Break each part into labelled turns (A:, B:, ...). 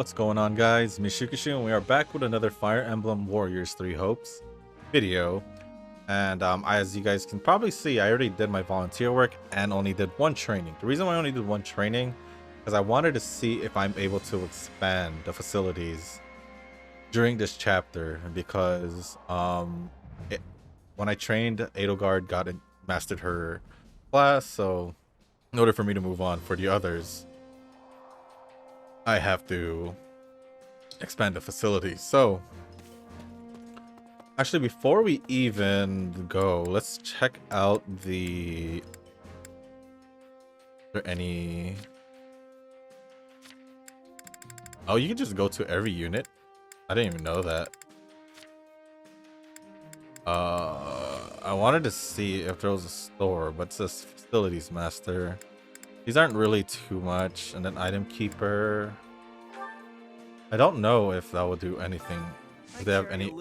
A: What's going on, guys? Mishukishu, and we are back with another Fire Emblem Warriors 3 Hopes video. And as you guys can probably see, I already did my volunteer work and only did one training. The reason why I only did one training is I wanted to see if I'm able to expand the facilities during this chapter, because when I trained, Edelgard mastered her class, so in order for me to move on for the others, I have to expand the facility. So actually, before we even go, let's check out the... Are there any... Oh, you can just go to every unit? I didn't even know that. I wanted to see if there was a store, but it says facilities master. These aren't really too much. And then item keeper. I don't know if that will do anything. Do they have any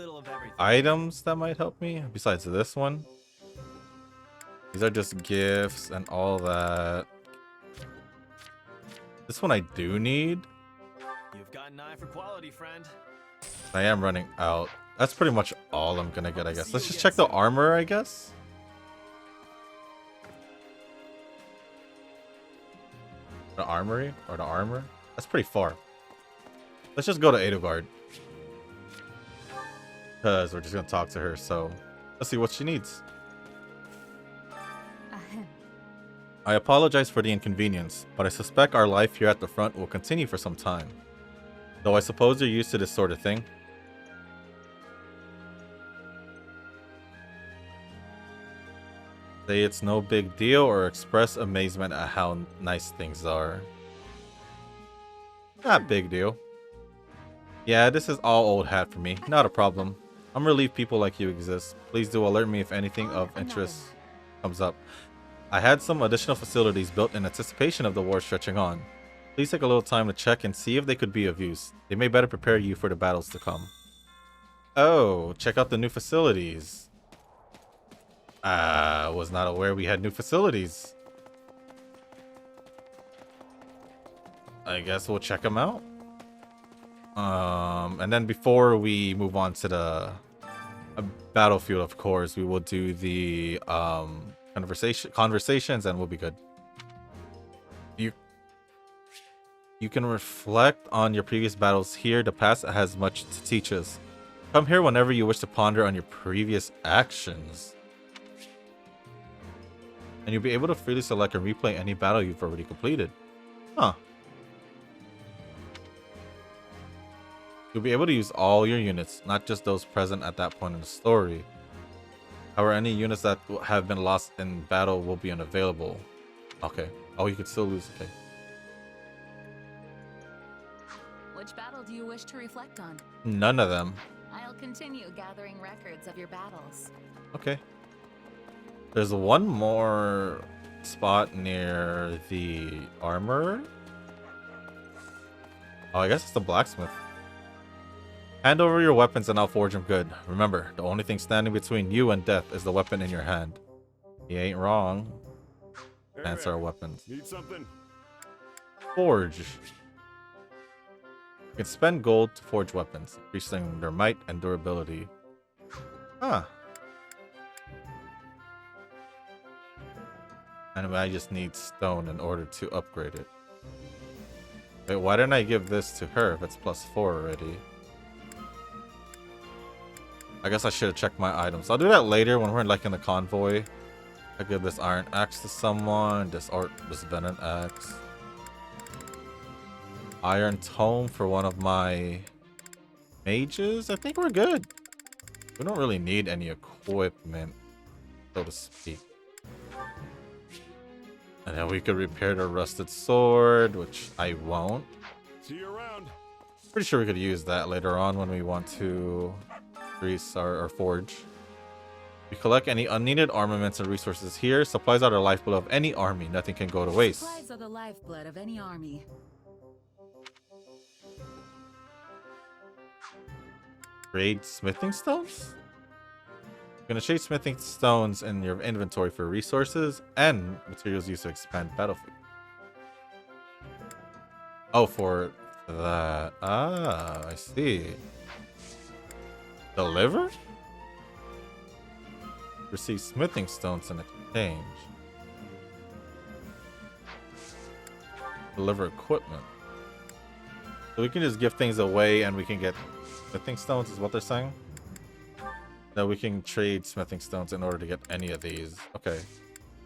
A: items that might help me besides this one? These are just gifts and all that. This one I do need.
B: You've got an eye for quality, friend.
A: I am running out. That's pretty much all I'm gonna get, I guess. Let's just check the armor, I guess. The armory or the armor. That's pretty far. Let's just go to Edelgard, because we're just gonna talk to her. So let's see what she needs. I apologize for the inconvenience, but I suspect our life here at the front will continue for some time. Though I suppose you're used to this sort of thing. Say it's no big deal or express amazement at how nice things are. Not big deal. Yeah, this is all old hat for me. Not a problem. I'm relieved people like you exist. Please do alert me if anything of interest comes up. I had some additional facilities built in anticipation of the war stretching on. Please take a little time to check and see if they could be of use. They may better prepare you for the battles to come. Oh, check out the new facilities. I was not aware we had new facilities. I guess we'll check them out. And then before we move on to the battlefield, of course, we will do the conversations, and we'll be good. You can reflect on your previous battles here. The past has much to teach us. Come here whenever you wish to ponder on your previous actions. And you'll be able to freely select and replay any battle you've already completed. Huh. You'll be able to use all your units, not just those present at that point in the story. However, any units that have been lost in battle will be unavailable. Okay. Oh, you could still lose. Okay.
C: Which battle do you wish to reflect on?
A: None of them.
C: I'll continue gathering records of your battles.
A: Okay. There's one more spot near the armor. Oh, I guess it's the blacksmith. Hand over your weapons and I'll forge them good. Remember, the only thing standing between you and death is the weapon in your hand. He ain't wrong. Answer our weapons.
B: Need something?
A: Forge. You can spend gold to forge weapons, increasing their might and durability. Huh. And I just need stone in order to upgrade it. Wait, why didn't I give this to her if it's +4 already? I guess I should have checked my items. I'll do that later when we're like in the convoy. I give this iron axe to someone, this venom axe. Iron tome for one of my mages. I think we're good. We don't really need any equipment, so to speak. And then we could repair the rusted sword, which I won't.
B: See you around.
A: Pretty sure we could use that later on when we want to increase our forge. We collect any unneeded armaments and resources here. Supplies are the lifeblood of any army. Nothing can go to waste.
C: Supplies are the lifeblood of any army.
A: Trade smithing stones? You're gonna trade smithing stones in your inventory for resources and materials used to expand battlefield. Oh, for that. Ah, I see. Deliver? Receive smithing stones in exchange. Deliver equipment. So we can just give things away and we can get smithing stones is what they're saying? That we can trade smithing stones in order to get any of these. Okay.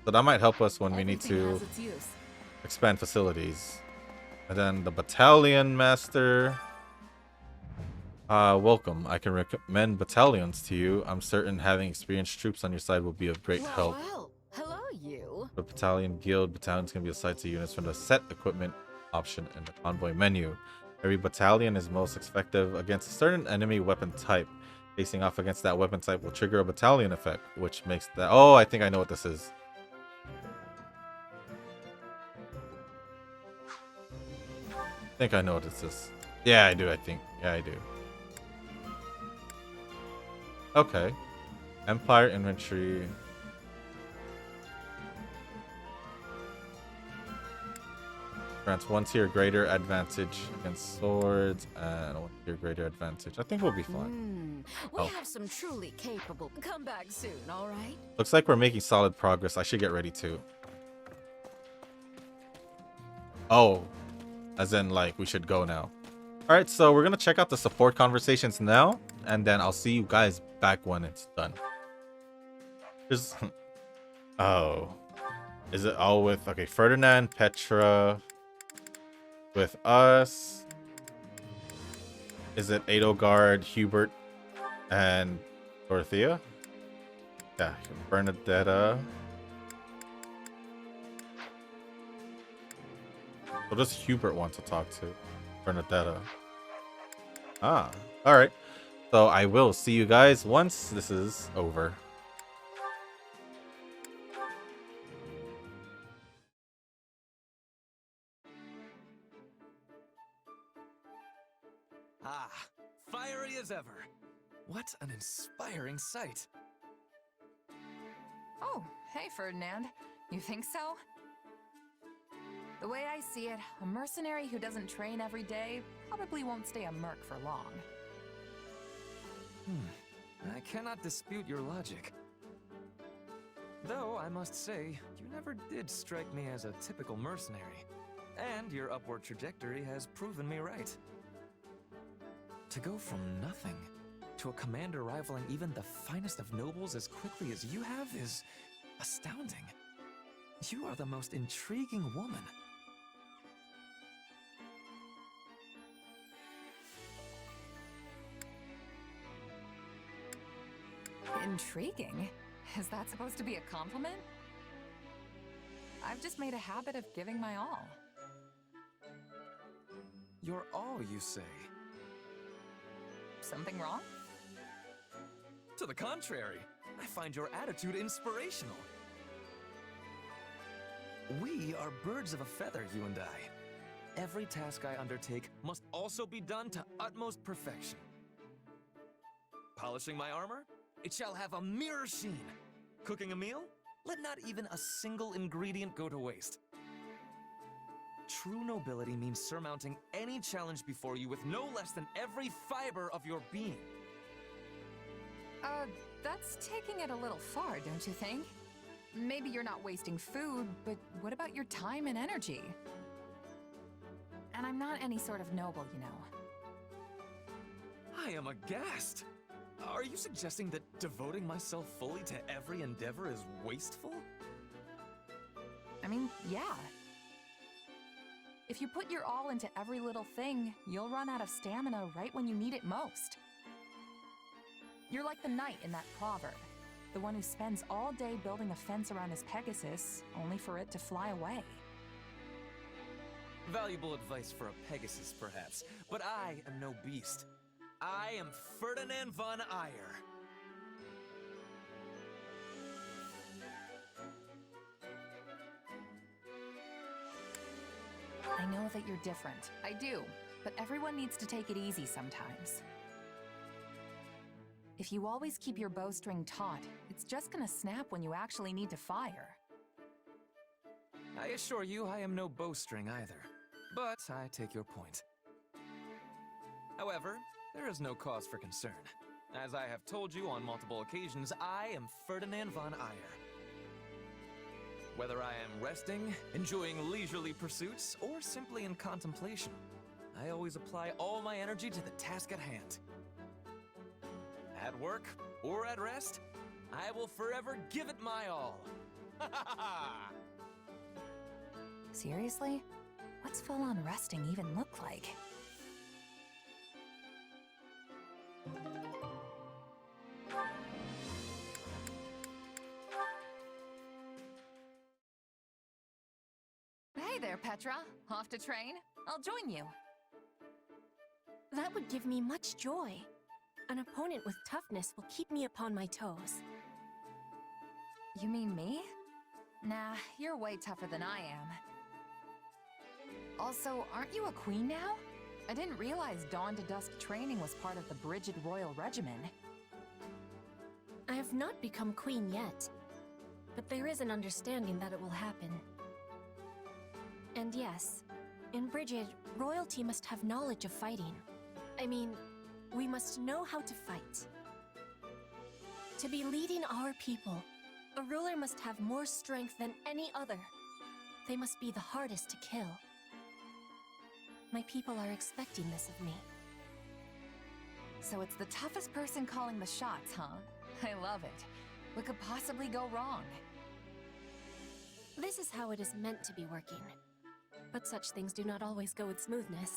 A: So that might help us when we need to expand facilities. And then the battalion master. Welcome. I can recommend battalions to you. I'm certain having experienced troops on your side will be of great help.
C: Well, hello, you.
A: The battalion guild. Battalions can be assigned to units from the set equipment option in the convoy menu. Every battalion is most effective against a certain enemy weapon type. Facing off against that weapon type will trigger a battalion effect, which makes that... Oh, I think I know what this is. I think I know what this is. Yeah, I do, I think. Yeah, I do. Okay. Empire infantry. Grants 1 tier greater advantage against swords and 1 tier greater advantage. I think we'll be fine.
C: We have some truly capable. Come back soon, all right?
A: Looks like we're making solid progress. I should get ready too. Oh, as in like we should go now. All right, so we're gonna check out the support conversations now, and then I'll see you guys back when it's done. There's oh, is it all with okay? Ferdinand, Petra. With us, is it Edelgard, Hubert, and Dorothea? Yeah, Bernadetta. What does Hubert want to talk to? Bernadetta. Ah, all right. So I will see you guys once this is over.
B: Ah, fiery as ever. What an inspiring sight.
D: Oh, hey, Ferdinand. You think so? The way I see it, a mercenary who doesn't train every day probably won't stay a merc for long.
B: I cannot dispute your logic. Though, I must say, you never did strike me as a typical mercenary. And your upward trajectory has proven me right. To go from nothing to a commander rivaling even the finest of nobles as quickly as you have is astounding. You are the most intriguing woman.
D: Intriguing? Is that supposed to be a compliment? I've just made a habit of giving my all.
B: You're all, you say?
D: Something wrong?
B: To the contrary, I find your attitude inspirational. We are birds of a feather, you and I. Every task I undertake must also be done to utmost perfection. Polishing my armor? It shall have a mirror sheen. Cooking a meal? Let not even a single ingredient go to waste. True nobility means surmounting any challenge before you with no less than every fiber of your being.
D: That's taking it a little far, don't you think? Maybe you're not wasting food, but what about your time and energy? And I'm not any sort of noble, you know.
B: I am aghast. Are you suggesting that devoting myself fully to every endeavor is wasteful?
D: I mean, yeah. If you put your all into every little thing, you'll run out of stamina right when you need it most. You're like the knight in that proverb, the one who spends all day building a fence around his Pegasus, only for it to fly away.
B: Valuable advice for a Pegasus, perhaps, but I am no beast. I am Ferdinand von Eyre.
D: I know that you're different. I do. But everyone needs to take it easy sometimes. If you always keep your bowstring taut, it's just gonna snap when you actually need to fire.
B: I assure you I am no bowstring either. But I take your point. However, there is no cause for concern. As I have told you on multiple occasions, I am Ferdinand von Ayer. Whether I am resting, enjoying leisurely pursuits, or simply in contemplation, I always apply all my energy to the task at hand. At work or at rest, I will forever give it my all. Ha ha ha!
D: Seriously? What's full-on resting even look like? Hey there, Petra. Off to train? I'll join you.
E: That would give me much joy. An opponent with toughness will keep me upon my toes.
D: You mean me? Nah, you're way tougher than I am. Also, aren't you a queen now? I didn't realize dawn to dusk training was part of the Brigid Royal Regimen.
E: I have not become queen yet, but there is an understanding that it will happen. And yes, in Brigid, royalty must have knowledge of fighting. I mean, we must know how to fight. To be leading our people, a ruler must have more strength than any other. They must be the hardest to kill. My people are expecting this of me.
D: So it's the toughest person calling the shots, huh? I love it. What could possibly go wrong?
E: This is how it is meant to be working. But such things do not always go with smoothness.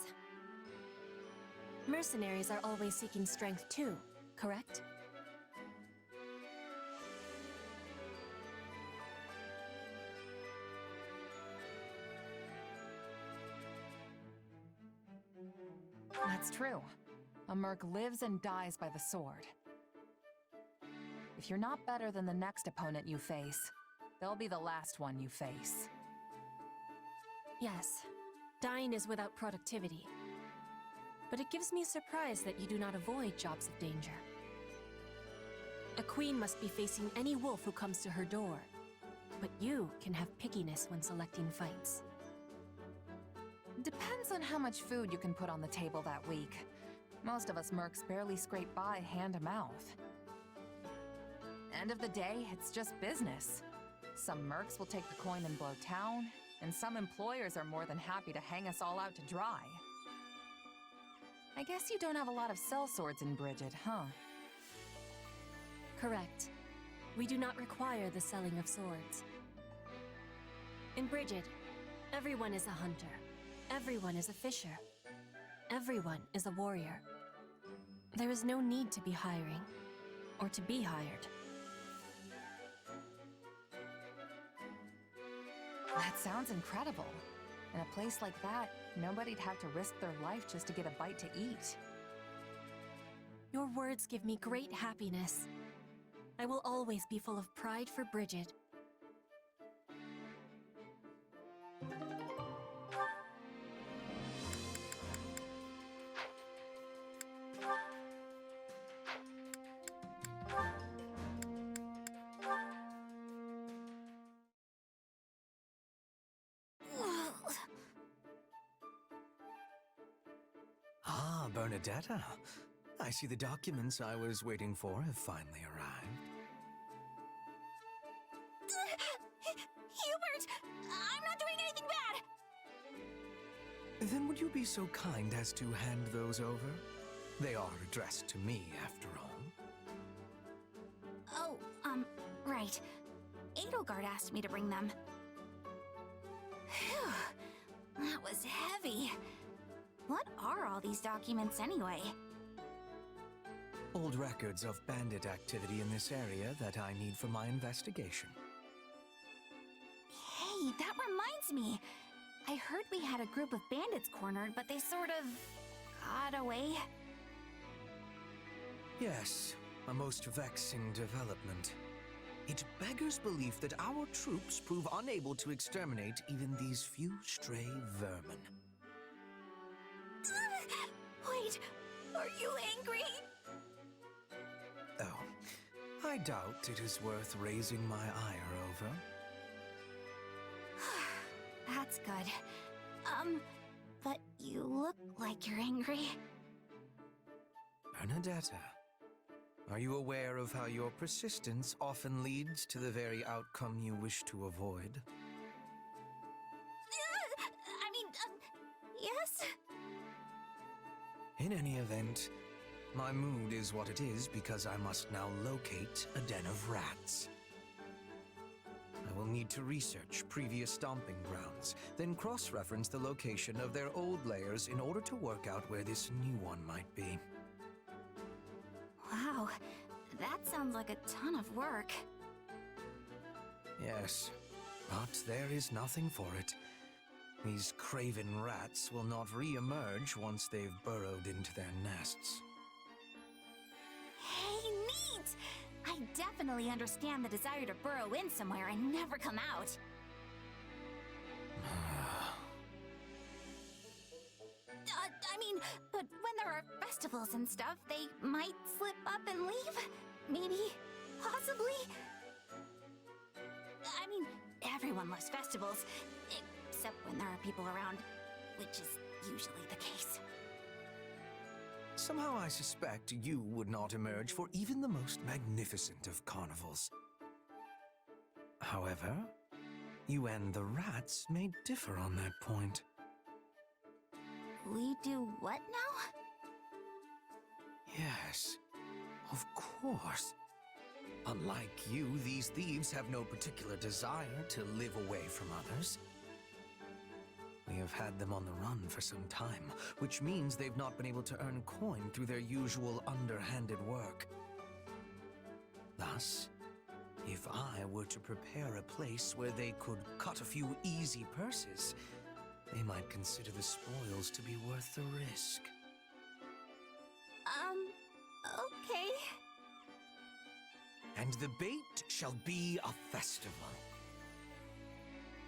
E: Mercenaries are always seeking strength too, correct?
D: That's true. A merc lives and dies by the sword. If you're not better than the next opponent you face, they'll be the last one you face.
E: Yes, dying is without productivity. But it gives me surprise that you do not avoid jobs of danger. A queen must be facing any wolf who comes to her door, but you can have pickiness when selecting fights.
D: Depends on how much food you can put on the table that week. Most of us mercs barely scrape by hand to mouth. End of the day, it's just business. Some mercs will take the coin and blow town, and some employers are more than happy to hang us all out to dry. I guess you don't have a lot of sellswords in Brigid, huh?
E: Correct. We do not require the selling of swords. In Brigid, everyone is a hunter. Everyone is a fisher. Everyone is a warrior. There is no need to be hiring, or to be hired.
D: That sounds incredible. In a place like that, nobody'd have to risk their life just to get a bite to eat.
E: Your words give me great happiness. I will always be full of pride for Brigid.
F: Ah, Bernadetta. I see the documents I was waiting for have finally arrived.
E: Hubert! I'm not doing anything bad!
F: Then would you be so kind as to hand those over? They are addressed to me, after all.
G: Oh, right. Edelgard asked me to bring them. Phew, that was heavy. What are all these documents anyway?
F: Old records of bandit activity in this area that I need for my investigation.
G: Hey, that reminds me. I heard we had a group of bandits cornered, but they sort of got away.
F: Yes, a most vexing development. It beggars belief that our troops prove unable to exterminate even these few stray vermin.
G: Wait, are you angry?
F: Oh, I doubt it is worth raising my ire over.
G: That's good. But you look like you're angry.
F: Bernadetta, are you aware of how your persistence often leads to the very outcome you wish to avoid?
G: Yes?
F: In any event, my mood is what it is because I must now locate a den of rats. I will need to research previous stomping grounds, then cross-reference the location of their old lairs in order to work out where this new one might be.
G: Wow, that sounds like a ton of work.
F: Yes, but there is nothing for it. These craven rats will not re-emerge once they've burrowed into their nests.
G: Hey, neat! I definitely understand the desire to burrow in somewhere and never come out. But when there are festivals and stuff, they might slip up and leave? Maybe? Possibly? Everyone loves festivals, except when there are people around, which is usually the case.
F: Somehow I suspect you would not emerge for even the most magnificent of carnivals. However, you and the rats may differ on that point.
G: We do what now?
F: Yes, of course. Unlike you, these thieves have no particular desire to live away from others. We have had them on the run for some time, which means they've not been able to earn coin through their usual underhanded work. Thus, if I were to prepare a place where they could cut a few easy purses, they might consider the spoils to be worth the risk.
G: Okay.
F: And the bait shall be a festival.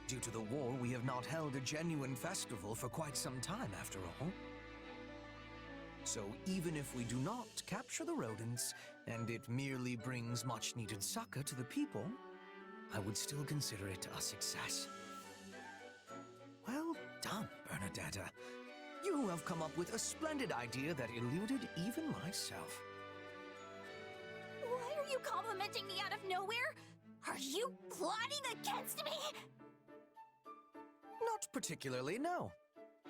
F: Due to the war, we have not held a genuine festival for quite some time, after all. So even if we do not capture the rodents, and it merely brings much-needed succor to the people, I would still consider it a success. Well done, Bernadetta. You have come up with a splendid idea that eluded even myself.
G: Why are you complimenting me out of nowhere? Are you plotting against me?
F: Not particularly, no.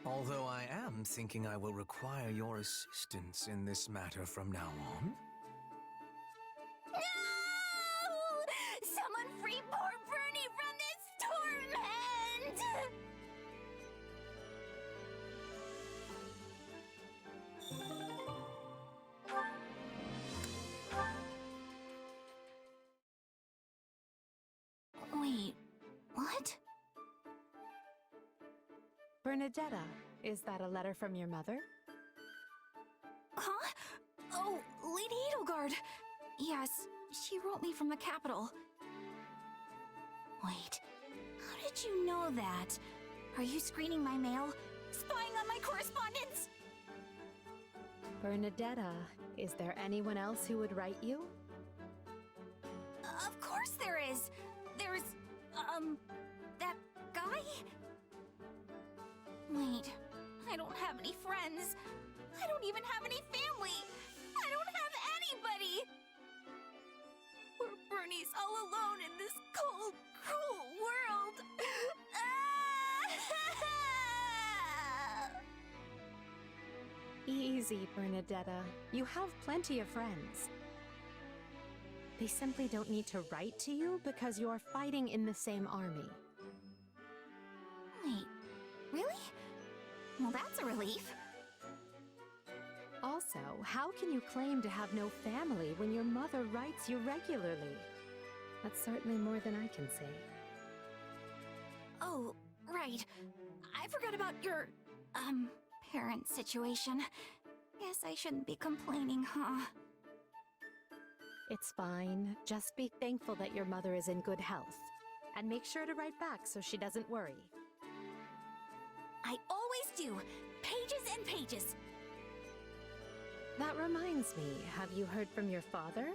F: Although I am thinking I will require your assistance in this matter from now on.
G: No! Someone free poor Bernie from this torment! Wait, what?
D: Bernadetta, is that a letter from your mother?
G: Huh? Oh, Lady Edelgard. Yes, she wrote me from the capital. Wait, how did you know that? Are you screening my mail? Spying on my correspondence?
D: Bernadetta, is there anyone else who would write you?
G: Of course there is. There's, that guy? Wait, I don't have any friends. I don't even have any family. I don't have anybody. Poor Bernie's all alone in this cold, cruel world.
D: Easy, Bernadetta. You have plenty of friends. They simply don't need to write to you because you're fighting in the same army.
G: Wait, really? Well, that's a relief.
D: Also, how can you claim to have no family when your mother writes you regularly? That's certainly more than I can say.
G: Oh, right. I forgot about your, parent situation. Guess I shouldn't be complaining, huh?
D: It's fine. Just be thankful that your mother is in good health. And make sure to write back so she doesn't worry.
G: I always do. Pages and pages.
D: That reminds me, have you heard from your father?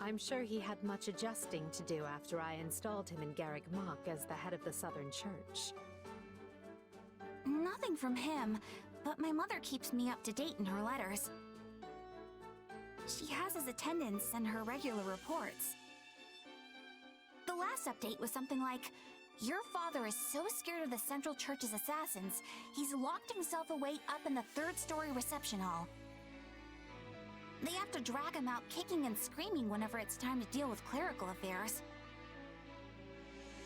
D: I'm sure he had much adjusting to do after I installed him in Garrick Mach as the head of the Southern Church.
G: Nothing from him, but my mother keeps me up to date in her letters. She has his attendance and her regular reports. The last update was something like, "Your father is so scared of the Central Church's assassins, he's locked himself away up in the third-story reception hall. They have to drag him out kicking and screaming whenever it's time to deal with clerical affairs."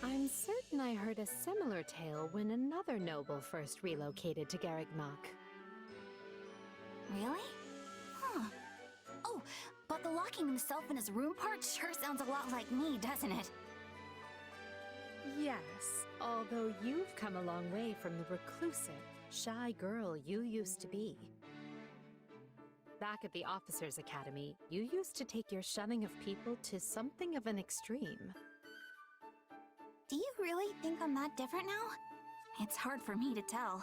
C: I'm certain I heard a similar tale when another noble first relocated to Garrignock.
G: Really? Huh. Oh, but the locking himself in his room part sure sounds a lot like me, doesn't it?
C: Yes, although you've come a long way from the reclusive, shy girl you used to be. Back at the Officers' Academy, you used to take your shunning of people to something of an extreme.
G: Do you really think I'm that different now? It's hard for me to tell.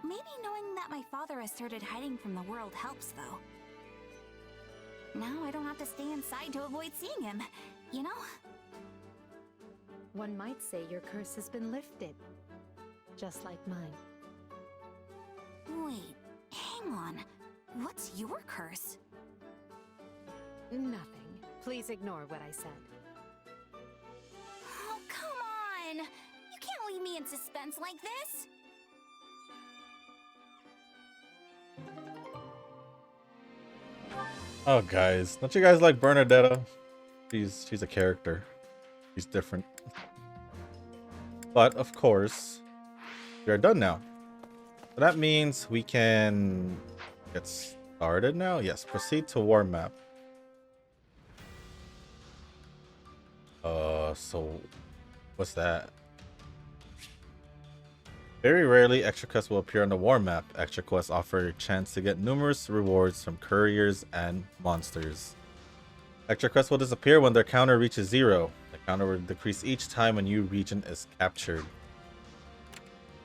G: Maybe knowing that my father has started hiding from the world helps, though. Now I don't have to stay inside to avoid seeing him, you know?
C: One might say your curse has been lifted, just like mine.
G: Wait, hang on. What's your curse?
C: Nothing. Please ignore what I said.
G: Oh, come on! You can't leave me in suspense like this!
A: Oh, guys, don't you guys like Bernadetta? She's a character. She's different. But of course, we are done now. So that means we can get started now. Yes, proceed to war map. So what's that? Very rarely, extra quests will appear on the war map. Extra quests offer a chance to get numerous rewards from couriers and monsters. Extra quests will disappear when their counter reaches 0. The counter will decrease each time a new region is captured.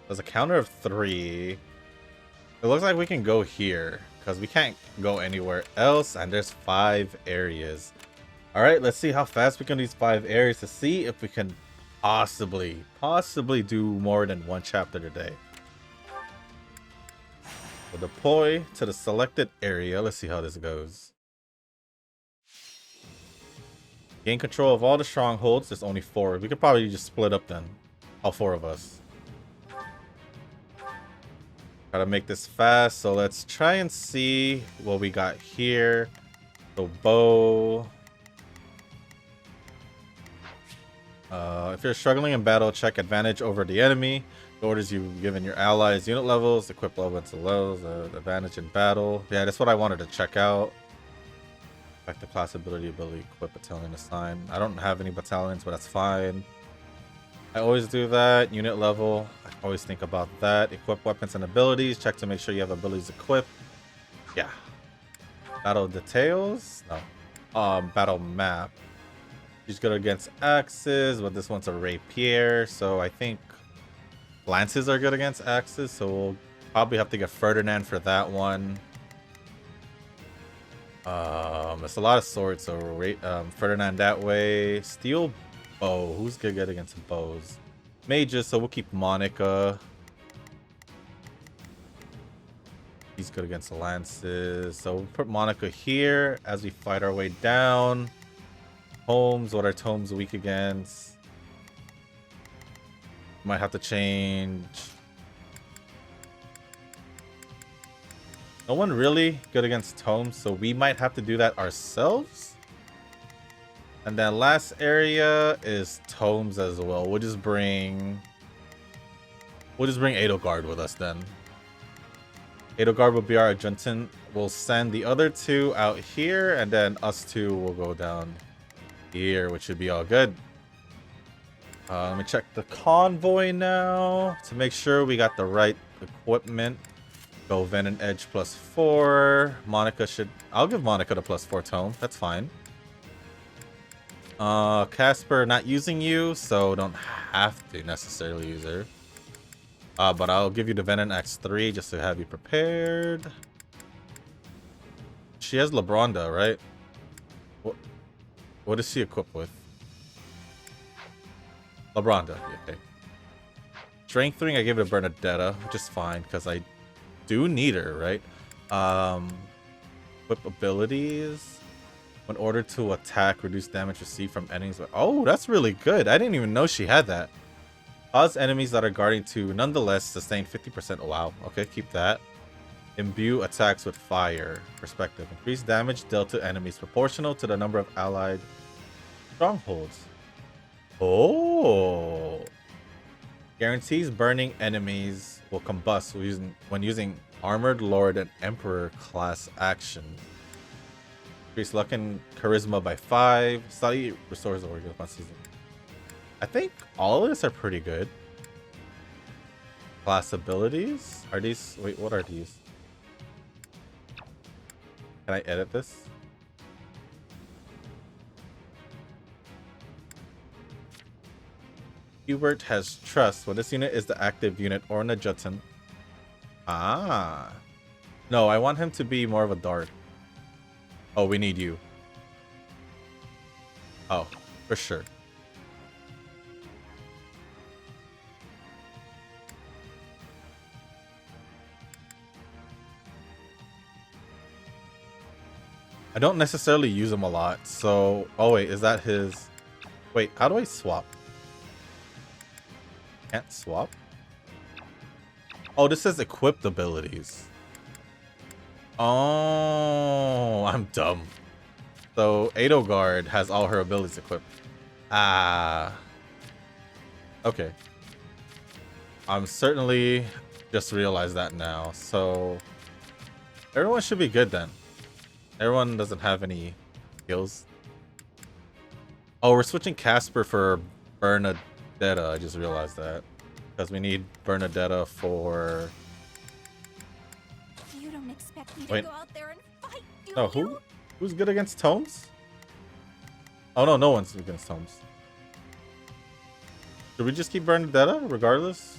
A: There's a counter of 3. It looks like we can go here because we can't go anywhere else, and there's 5 areas. All right, let's see how fast we can do these 5 areas to see if we can possibly do more than 1 chapter today. We'll deploy to the selected area. Let's see how this goes. Gain control of all the strongholds. There's only 4. We could probably just split up then. All 4 of us. Gotta make this fast. So let's try and see what we got here. So bow. If you're struggling in battle, check advantage over the enemy. The orders you've given your allies, unit levels, equip level to levels, advantage in battle. Yeah, that's what I wanted to check out. Effective class ability, equip battalion assign. I don't have any battalions, but that's fine. I always do that. Unit level, I always think about that. Equip weapons and abilities. Check to make sure you have abilities equipped. Yeah. Battle details. No. Battle map. She's good against axes, but this one's a rapier, so I think lances are good against axes, so we'll probably have to get Ferdinand for that one. It's a lot of swords, so Ferdinand that way. Steel bow. Who's good against bows? Mages, so we'll keep Monica. He's good against lances, so we'll put Monica here as we fight our way down. Tomes, what are tomes weak against? Might have to change. No one really good against tomes, so we might have to do that ourselves. And then last area is tomes as well. We'll just bring Edelgard with us then. Edelgard will be our adjutant. We'll send the other 2 out here, and then us 2 will go down here, which should be all good. Let me check the convoy now to make sure we got the right equipment. Go Venom Edge +4. Monica should... I'll give Monica the +4 tome. That's fine. Casper, not using you, so don't have to necessarily use her. But I'll give you the Venom X3 just to have you prepared. She has LeBronda, right? What is she equipped with? LeBronda, okay. Strength 3, I gave it to Bernadetta, which is fine because I do need her, right? Whip abilities. When ordered to attack, reduce damage received from enemies. Oh, that's really good. I didn't even know she had that. Cause enemies that are guarding to nonetheless sustain 50%. Oh, wow. Okay, keep that. Imbue attacks with fire. Perspective. Increase damage dealt to enemies proportional to the number of allied strongholds. Oh. Guarantees burning enemies will combust when using Armored Lord and Emperor class action. Increase luck and charisma by 5. Slightly restores the organ upon season. I think all of this are pretty good. Class abilities? Are these... Wait, what are these? Can I edit this? Hubert has trust. When this unit is the active unit or an adjutant. Ah. No, I want him to be more of a dart. Oh, we need you. Oh, for sure. I don't necessarily use him a lot, so... Oh, wait, is that his... Wait, how do I swap? Can't swap? Oh, this says equipped abilities. Oh, I'm dumb. So, Edelgard has all her abilities equipped. Ah. Okay. I'm certainly just realized that now. So, everyone should be good then. Everyone doesn't have any skills. Oh, we're switching Casper for Bernadetta. I just realized that. Because we need Bernadetta for...
G: You don't expect me to go out there and fight, do
A: Oh,
G: you?
A: who's good against tomes? Oh no, no one's against tomes. Should we just keep Bernadetta regardless?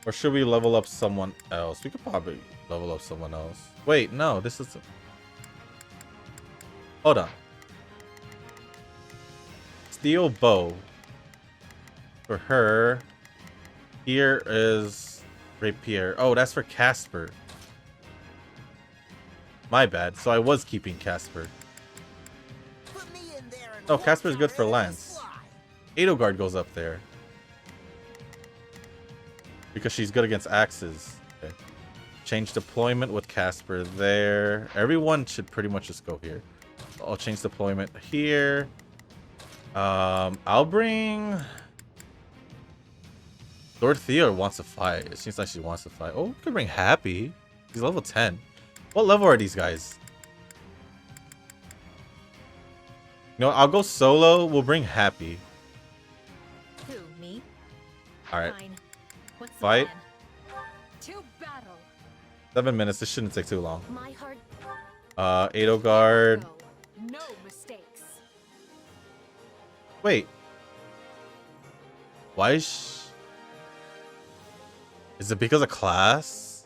A: Or should we level up someone else? We could probably level up someone else. Wait, no, this is... Hold on. Steel bow. For her. Here is rapier. Oh, that's for Casper. My bad. So I was keeping Casper. Oh, Casper's good for lance. Edelgard goes up there. Because she's good against axes. Okay. Change deployment with Casper there. Everyone should pretty much just go here. I'll change deployment here. I'll bring... Dorothea wants to fight. It seems like she wants to fight. Oh, we could bring Happy. He's level 10. What level are these guys? You know, I'll go solo. We'll bring Happy.
C: Who, me?
A: Alright.
C: Fine. What's the
A: Fight.
C: plan? To battle.
A: 7 minutes. This shouldn't take too long.
C: My heart.
A: Edelgard.
C: Go. No mistakes.
A: Wait. Why is it because of class?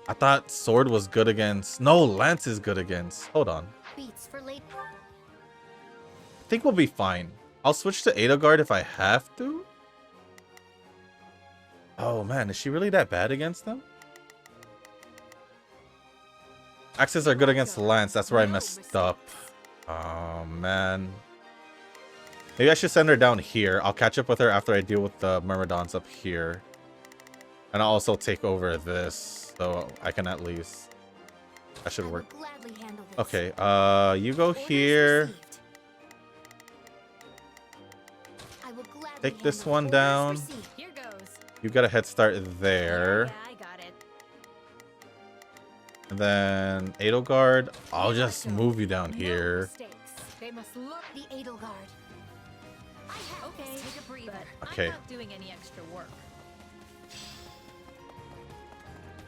A: I thought sword was good against... No, lance is good against. Hold on.
E: Beats for late.
A: I think we'll be fine. I'll switch to Edelgard if I have to. Oh man, is she really that bad against them? Axes are good against lance. That's where I messed up. Oh man. Maybe I should send her down here. I'll catch up with her after I deal with the Myrmidons up here. And I'll also take over this. So I can at least... That should work. Okay, you go here. Take this one down.
C: Here goes.
A: You got a head start there.
C: Yeah, I got it.
A: And then Edelgard, I'll just move you down here.
C: They must look
E: The Edelgard.
C: okay. Take a breather.
A: Okay.
C: I'm not doing any extra work.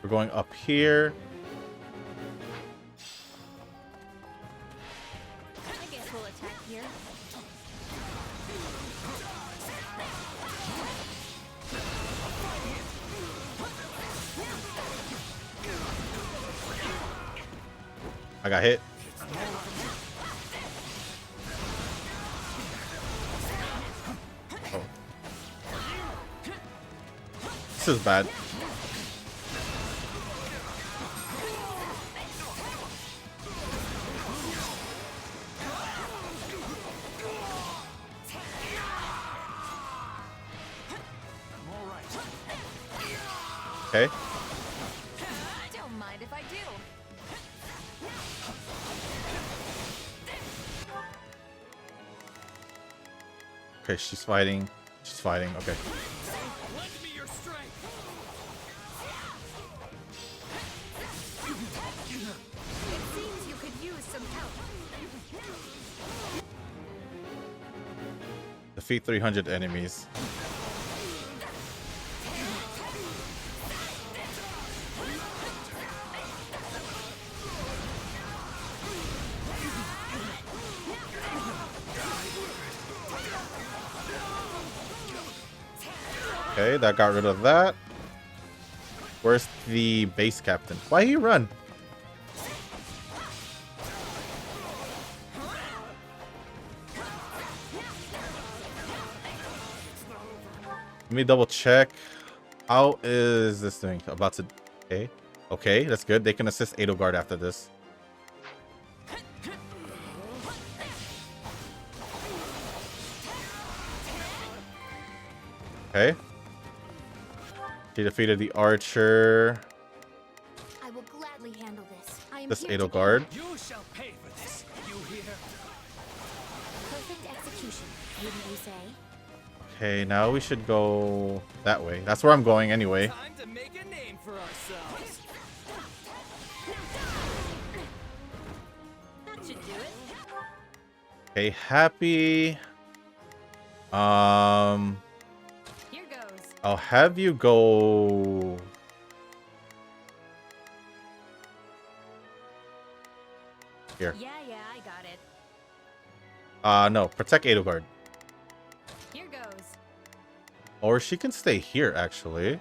A: We're going up here.
C: I guess we'll attack here.
A: I got hit. This is bad. Okay.
D: Don't mind if I do.
A: Okay, she's fighting. She's fighting. Okay.
F: Lend me your strength.
C: It seems you could use some help.
A: Defeat 300 enemies. Okay, that got rid of that. Where's the base captain? Why he run? Let me double check. How is this doing? About to... Okay. Okay, that's good. They can assist Edelgard after this. Okay. She defeated the archer.
E: I will gladly handle this. I am
A: This
E: here to
A: Edelgard.
F: You shall pay for this. You hear?
E: perfect execution, wouldn't you say?
A: Okay, now we should go that way. That's where I'm going anyway.
F: Time to make a name for ourselves.
C: That should do it.
A: Okay, happy.
C: Here goes.
A: I'll have you go. Here.
C: Yeah, I got it.
A: No, protect Edelgard.
C: Here goes.
A: Or she can stay here, actually.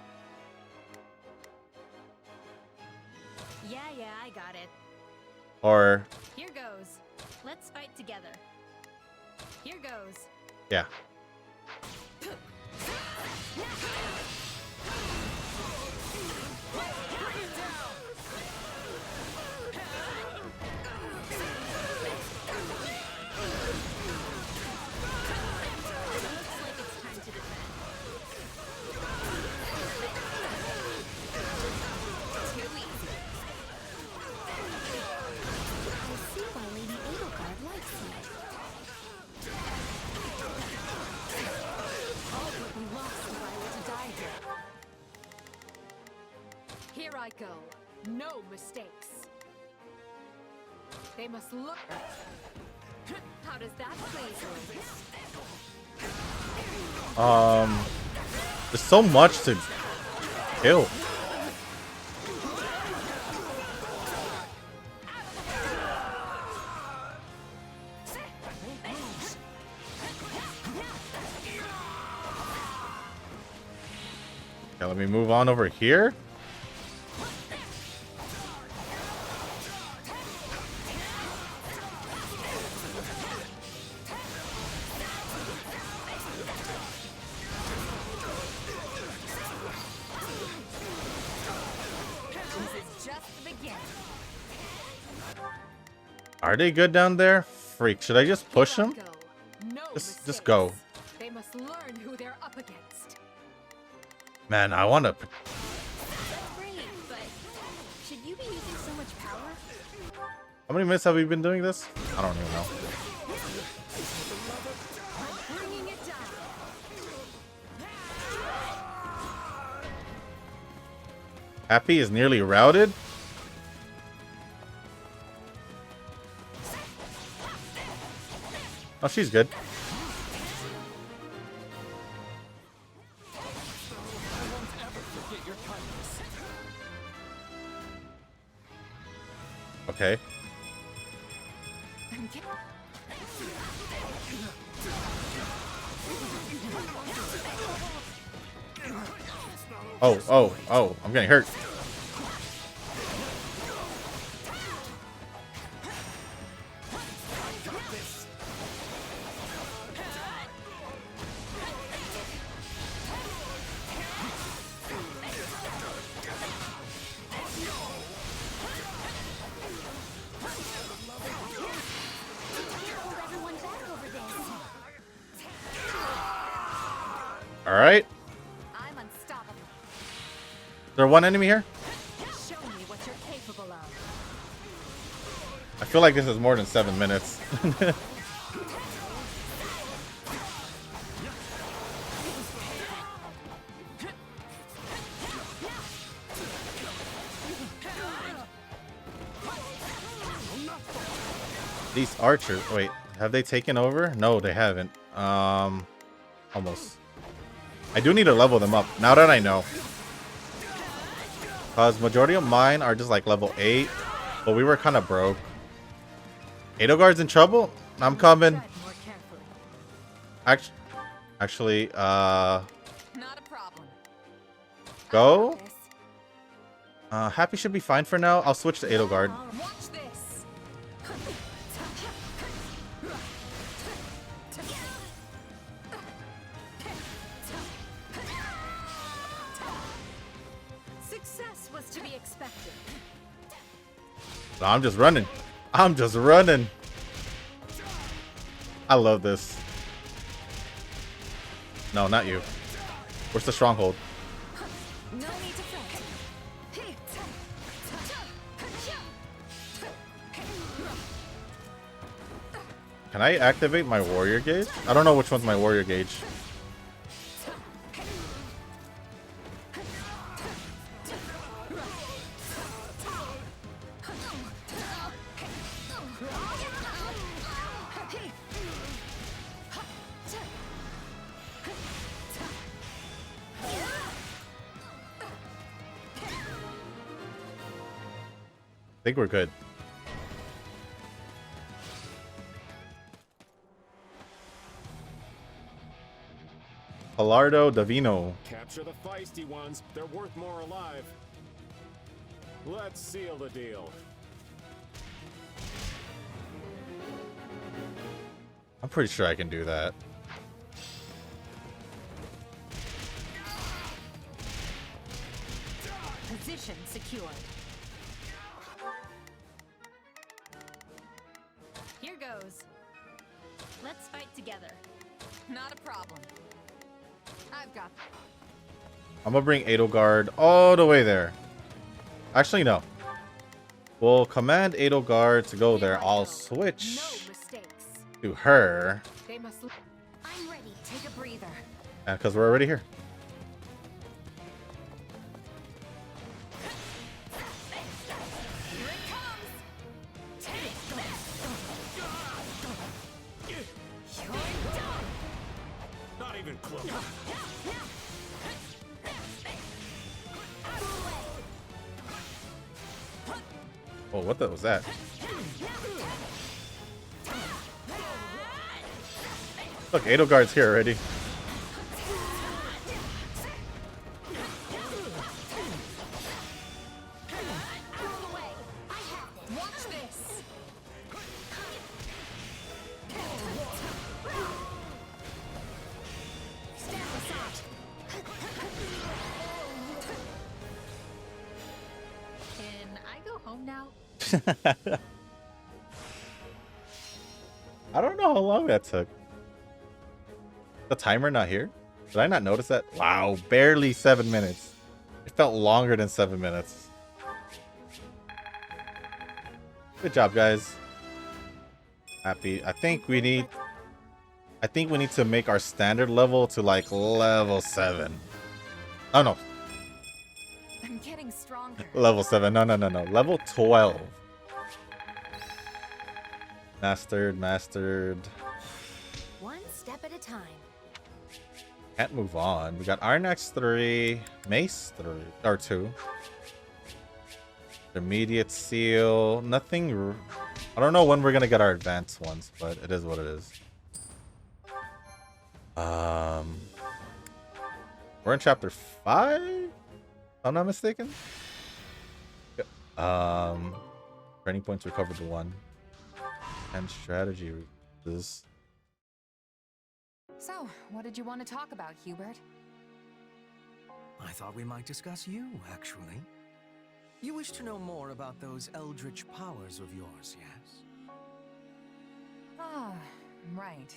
C: Yeah, I got it.
A: Or,
C: Here goes. Let's fight together. Here goes.
A: yeah.
E: I see why Lady Edelgard likes you.
C: All would be lost if I were to die here. Here I go. No mistakes. They must look. How does that please you?
A: There's so much to kill. Okay, let me move on over here.
D: This is just the beginning.
A: Are they good down there? Freak, should I just push
C: Here I
A: them?
C: go. No
A: Just
C: mistakes.
A: go.
C: They must learn who they're up against.
A: Man, I want to...
E: That's great, but should you be using so much power?
A: How many minutes have we been doing this? I don't even know.
C: Bringing it down.
A: Happy is nearly routed. Oh, she's good. Okay. Oh, I'm getting hurt. Alright.
D: I'm unstoppable.
A: Is there one enemy here?
C: Show me what you're capable of.
A: I feel like this is more than 7 minutes. These archers, wait, have they taken over? No, they haven't. Almost. I do need to level them up now that I know. Cause majority of mine are just like level 8, but we were kind of broke. Edelgard's in trouble? I'm coming.
C: Tread more carefully.
A: Actually,
D: Not a problem.
A: go. Happy should be fine for now. I'll switch to Edelgard.
D: Watch this.
C: Success was to be expected.
A: No, I'm just running. I'm just running. I love this. No, not you. Where's the stronghold?
C: No need to fret.
A: Can I activate my warrior gauge? I don't know which one's my warrior gauge. I think we're good. Palardo Davino.
H: Capture the feisty ones. They're worth more alive. Let's seal the deal.
A: I'm pretty sure I can do that.
C: Position secured. Here goes. Let's fight together.
D: Not a problem. I've got this.
A: I'm gonna bring Edelgard all the way there. Actually, no. We'll command Edelgard to go there. I'll switch
C: No mistakes.
A: to her.
C: They must.
D: I'm ready. Take a breather.
A: Because we're already here.
D: Here it comes. Take this. You're done.
H: Not even close.
A: Oh, what the was that? Look, Edelgard's here already.
D: Watch this.
C: Stand aside. Can I go home now?
A: I don't know how long that took. The timer not here? Did I not notice that? Wow, barely 7 minutes. It felt longer than 7 minutes. Good job, guys. Happy. I think we need to make our standard level to like level 7. Oh no,
D: I'm getting stronger.
A: level 7. No. Level 12. Mastered.
C: One step at a time.
A: Can't move on. We got Iron Axe 3, Mace 3 or 2. Immediate seal. Nothing. I don't know when we're gonna get our advanced ones, but it is what it is. We're in chapter 5, if I'm not mistaken. Training points recovered to 1. And strategy is.
D: So, what did you want to talk about, Hubert?
F: I thought we might discuss you, actually. You wish to know more about those eldritch powers of yours, yes?
D: Ah, right.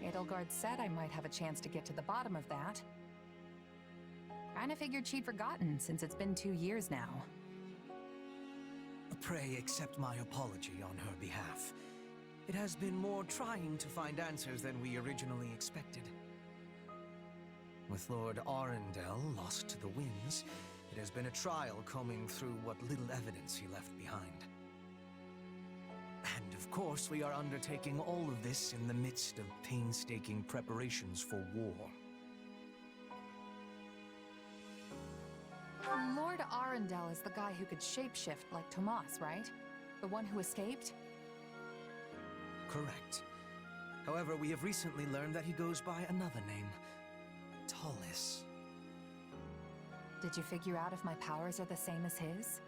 D: Edelgard said I might have a chance to get to the bottom of that. Kinda figured she'd forgotten since it's been 2 years now.
F: Pray accept my apology on her behalf. It has been more trying to find answers than we originally expected. With Lord Arundel lost to the winds, it has been a trial combing through what little evidence he left behind. And of course, we are undertaking all of this in the midst of painstaking preparations for war.
D: Lord Arundel is the guy who could shapeshift like Tomas, right? The one who escaped?
F: Correct. However, we have recently learned that he goes by another name. Tallis.
D: Did you figure out if my powers are the same as his?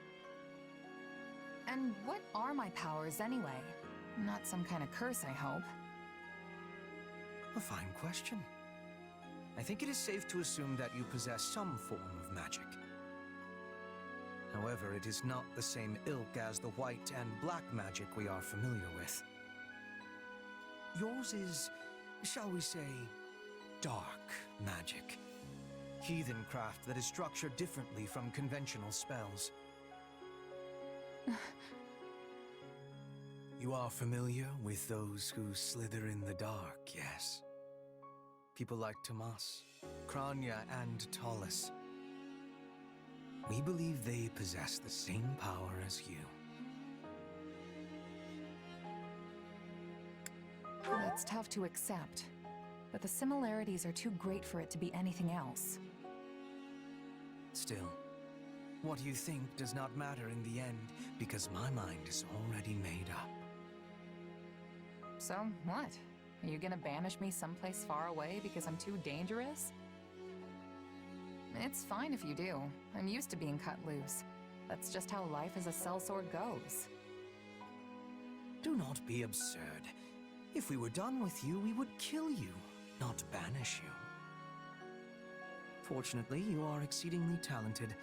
D: And what are my powers anyway? Not some kind of curse, I hope.
F: A fine question. I think it is safe to assume that you possess some form of magic. However, it is not the same ilk as the white and black magic we are familiar with. Yours is, shall we say, dark magic. Heathen craft that is structured differently from conventional spells. You are familiar with those who slither in the dark, yes? People like Tomas, Kranya, and Tallis. We believe they possess the same power as you.
D: That's tough to accept, but the similarities are too great for it to be anything else.
F: Still, what you think does not matter in the end, because my mind is already made up.
D: So, what? Are you gonna banish me someplace far away because I'm too dangerous? It's fine if you do. I'm used to being cut loose. That's just how life as a sellsword goes.
F: Do not be absurd. If we were done with you, we would kill you, not banish you. Fortunately, you are exceedingly talented,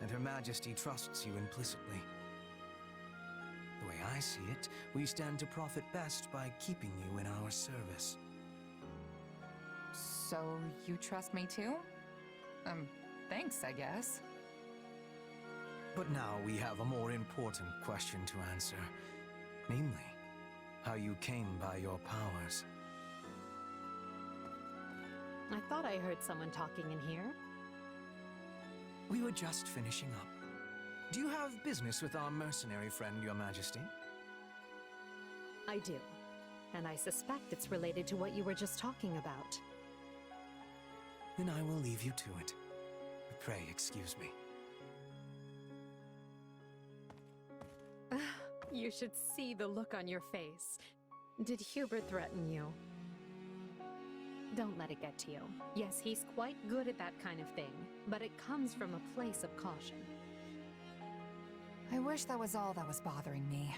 F: and Her Majesty trusts you implicitly. The way I see it, we stand to profit best by keeping you in our service.
D: So, you trust me too? Thanks, I guess.
F: But now we have a more important question to answer. Namely, how you came by your powers.
C: I thought I heard someone talking in here.
F: We were just finishing up. Do you have business with our mercenary friend, Your Majesty?
C: I do. And I suspect it's related to what you were just talking about.
F: Then I will leave you to it. Pray excuse me.
C: You should see the look on your face. Did Hubert threaten you? Don't let it get to you. Yes, he's quite good at that kind of thing, but it comes from a place of caution.
D: I wish that was all that was bothering me.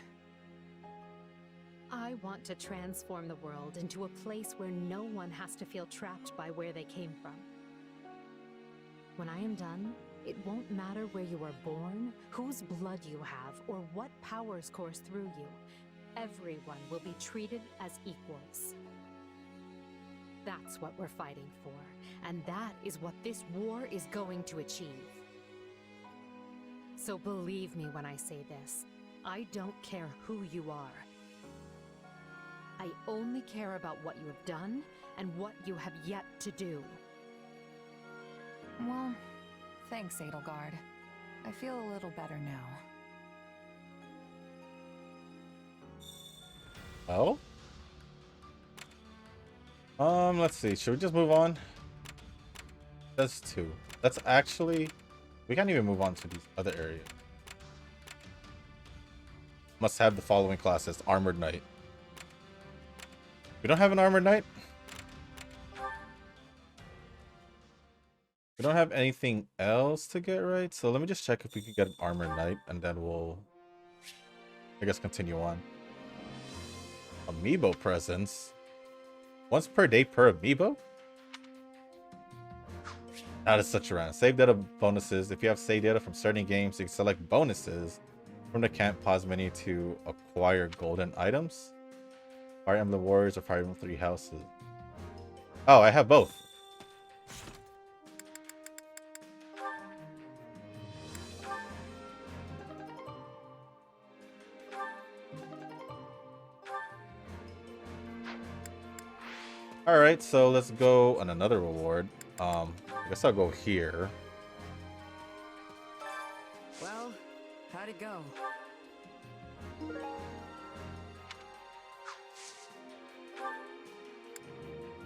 C: I want to transform the world into a place where no one has to feel trapped by where they came from. When I am done, it won't matter where you were born, whose blood you have, or what powers course through you. Everyone will be treated as equals. That's what we're fighting for, and that is what this war is going to achieve. So believe me when I say this, I don't care who you are. I only care about what you have done and what you have yet to do.
D: Well, thanks, Edelgard. I feel a little better now.
A: Oh? Let's see. Should we just move on? That's 2. That's actually... We can't even move on to these other areas. Must have the following classes. Armored Knight. We don't have an Armored Knight? We don't have anything else to get, right? So let me just check if we can get an Armored Knight, and then we'll, I guess, continue on. Amiibo presents. Once per day per amiibo? That is such a random. Save data bonuses. If you have save data from certain games, you can select bonuses from the camp pause menu to acquire golden items. Fire Emblem Warriors or Fire Emblem 3 Houses. Oh, I have both. All right, so let's go on another reward. I guess I'll go here.
I: Well, how'd it go?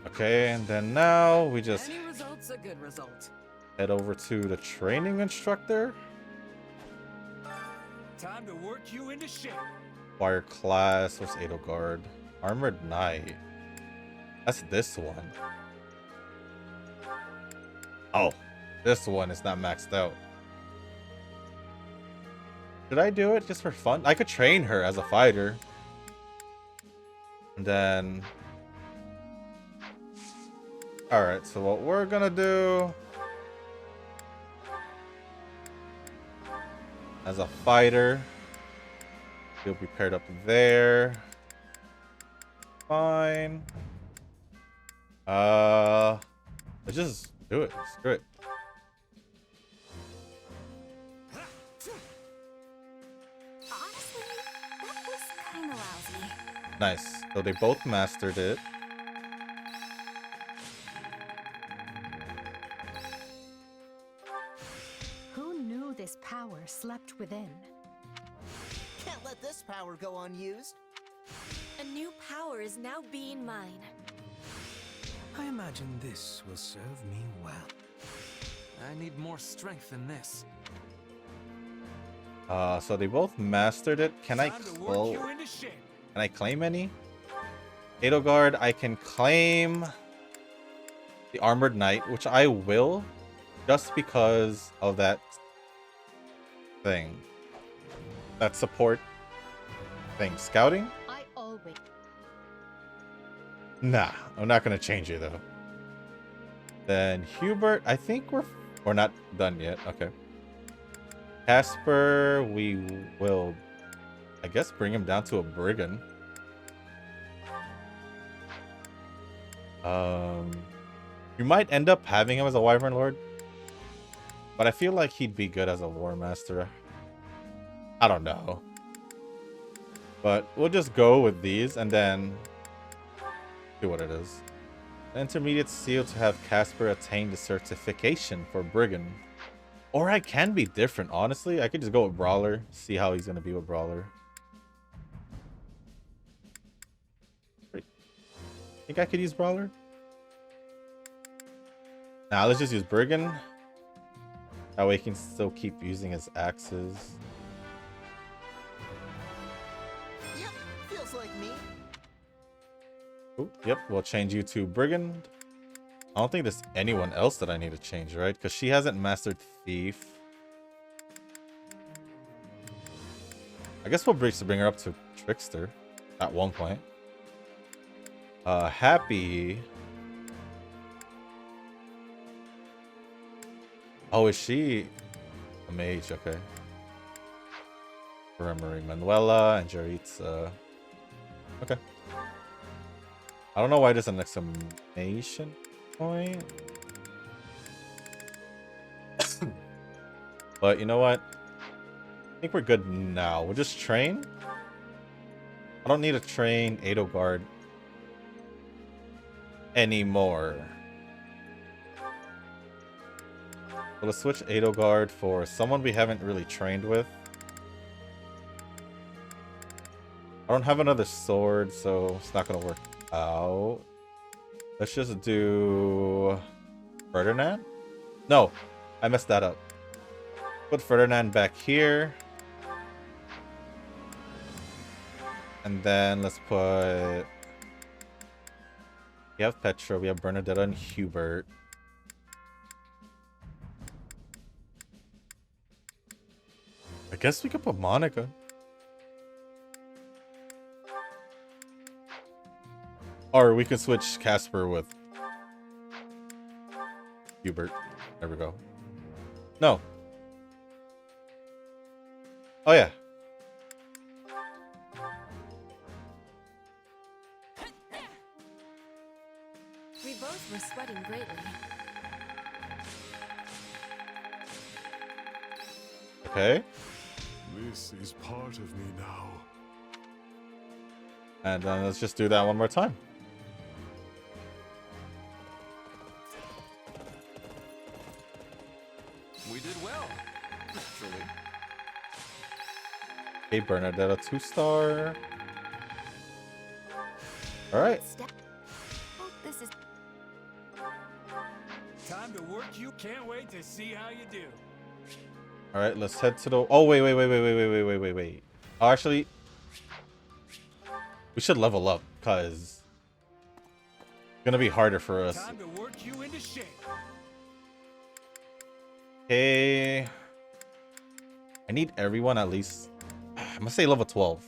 A: Okay, and then now we just
I: Any result's a good result.
A: head over to the training instructor.
F: Time to work you into shape.
A: Fire class. What's Edelgard? Armored Knight. That's this one. Oh, this one is not maxed out. Should I do it just for fun? I could train her as a fighter. And then... Alright, so what we're gonna do... As a fighter... You'll be paired up there. Fine. Let's just do it. Screw it.
G: Honestly, that was kinda lousy.
A: Nice. So they both mastered it.
C: Who knew this power slept within?
J: Can't let this power go unused.
E: A new power is now being mine.
F: I imagine this will serve me well.
B: I need more strength than this.
A: So they both mastered it. Can I
F: Time to work you
A: can
F: into shape.
A: I claim any? Edelgard, I can claim the Armored Knight, which I will, just because of that thing. That support thing. Scouting?
C: I always.
A: Nah, I'm not gonna change it though. Then Hubert, I think we're not done yet. Okay. Casper, we will, I guess, bring him down to a brigand. You might end up having him as a Wyvern Lord, but I feel like he'd be good as a War Master. I don't know, but we'll just go with these and then see what it is. The intermediate seal to have Casper attain the certification for brigand. Or I can be different, honestly. I could just go with Brawler, see how he's gonna be with Brawler. Think I could use Brawler? Nah, let's just use Brigand. That way he can still keep using his axes.
J: Yep, feels like me.
A: Ooh, yep, we'll change you to Brigand. I don't think there's anyone else that I need to change, right? Because she hasn't mastered Thief. I guess we'll bring her up to Trickster at one point. Happy. Oh, is she a mage? Okay. Remembering Manuela and Jaritza. Okay. I don't know why there's an exclamation point. But you know what? I think we're good now. We'll just train. I don't need to train Edelgard anymore. So let's switch Edelgard for someone we haven't really trained with. I don't have another sword, so it's not gonna work out. Let's just do Ferdinand. No, I messed that up. Put Ferdinand back here. And then let's put... We have Petra, we have Bernadetta and Hubert. I guess we could put Monica. Or we could switch Casper with Hubert. There we go. No. Oh yeah.
E: We both You're sweating greatly.
A: Okay.
H: This is part of me now.
A: And then let's just do that one more time.
B: We did well. Naturally.
A: Okay, Bernadette, a 2-star. All right.
G: Oh, this is
K: Time to work. You can't wait to see how you do.
A: All right, let's head to the. Oh wait. Oh, actually, we should level up because it's gonna be harder for us.
K: Time to work you into shape.
A: Okay. I need everyone at least. I'm gonna say level 12.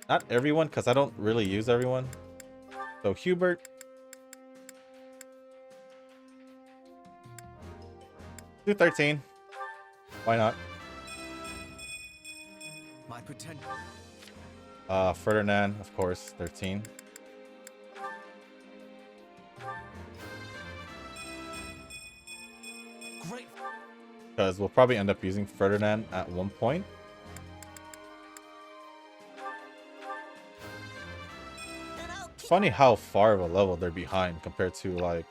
A: Not everyone, because I don't really use everyone. So Hubert. Do 13. Why not?
F: My potential.
A: Ferdinand, of course, 13.
F: Great.
A: Because we'll probably end up using Ferdinand at one point. Funny how far of a level they're behind compared to like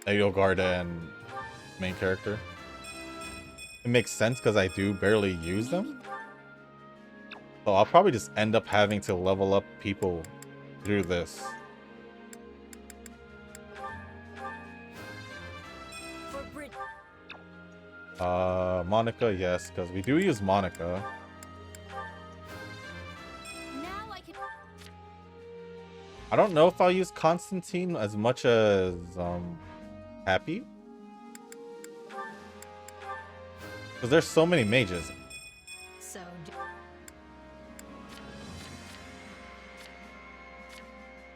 A: Edelgard and main character. It makes sense because I do barely use them. So I'll probably just end up having to level up people through this. Monica, yes, because we do use Monica.
G: now I can.
A: I don't know if I'll use Constantine as much as Happy. Because there's so many mages.
C: So,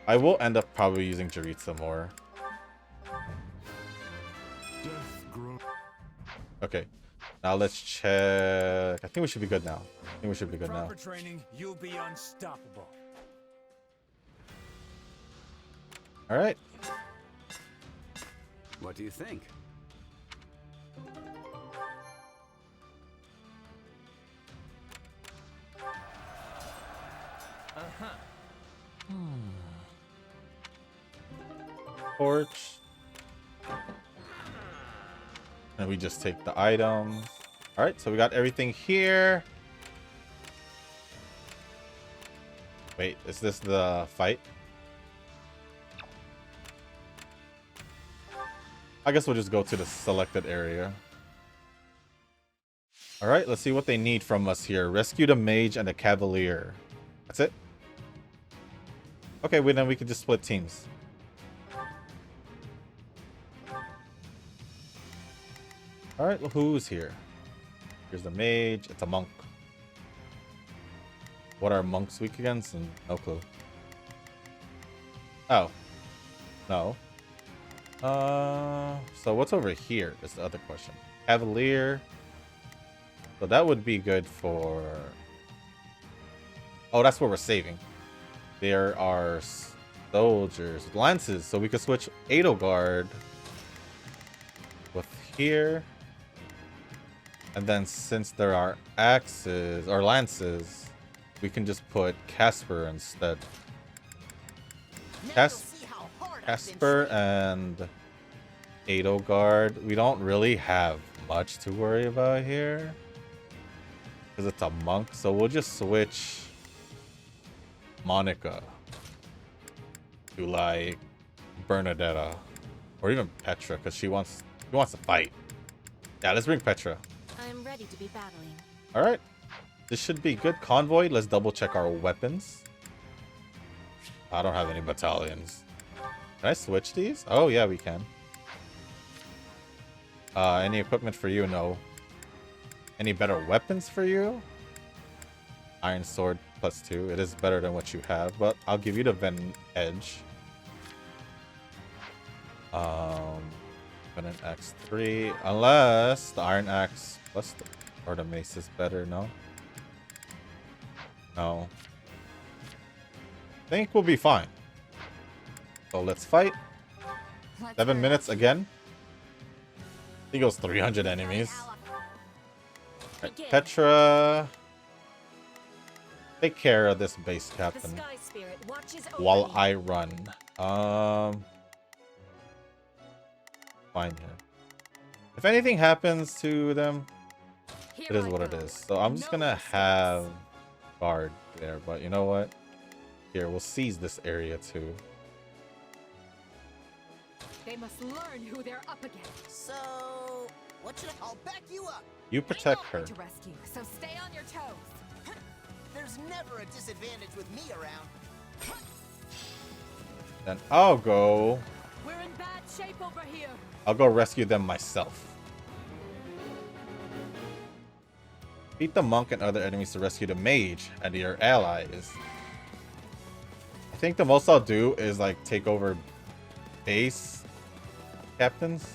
A: I will end up probably using Jaritza more.
H: Death grows.
A: Okay. Now let's check. I think we should be good now. I think we should be good now.
K: Proper training, you'll be unstoppable.
A: All right.
L: What do you think?
A: Torch. And we just take the items. All right, so we got everything here. Wait, is this the fight? I guess we'll just go to the selected area. All right, let's see what they need from us here. Rescue the mage and the cavalier. That's it? Okay, well, then we can just split teams. All right, well, who's here? Here's the mage. It's a monk. What are monks weak against? And no clue. Oh. No. So what's over here is the other question. Cavalier. So that would be good for... Oh, that's what we're saving. There are soldiers, lances. So we could switch Edelgard with here. And then since there are axes or lances, we can just put Casper instead. Casper and Edelgard. We don't really have much to worry about here. Because it's a monk. So we'll just switch Monica to like Bernadetta. Or even Petra, because she wants to fight. Yeah, let's bring Petra.
E: I'm ready to be battling.
A: Alright. This should be good. Convoy. Let's double check our weapons. I don't have any battalions. Can I switch these? Oh, yeah, we can. Any equipment for you? No. Any better weapons for you? Iron sword +2. It is better than what you have, but I'll give you the Venom Edge. Venom Axe 3. Unless the Iron Axe or the Mace is better, no? No. I think we'll be fine. So let's fight.
D: Let's
A: 7
D: hurry.
A: minutes again. I think it was 300 enemies. Right, Petra, take care of this base
E: The
A: captain
E: Sky Spirit watches over
A: while
E: me.
A: I run. Fine here. If anything happens to them,
E: Here
A: it is
E: I
A: what it
E: go.
A: is. So I'm just
E: No
A: gonna
E: mistakes.
A: have guard there, but you know what? Here, we'll seize this area too.
C: They must learn who they're up against.
J: So, what should I'll back you up.
A: You protect her.
D: To rescue, so stay on your toes.
J: There's never a disadvantage with me around.
A: Then I'll go.
C: We're in bad shape over here.
A: I'll go rescue them myself. Beat the monk and other enemies to rescue the mage and your allies. I think the most I'll do is like take over base captains.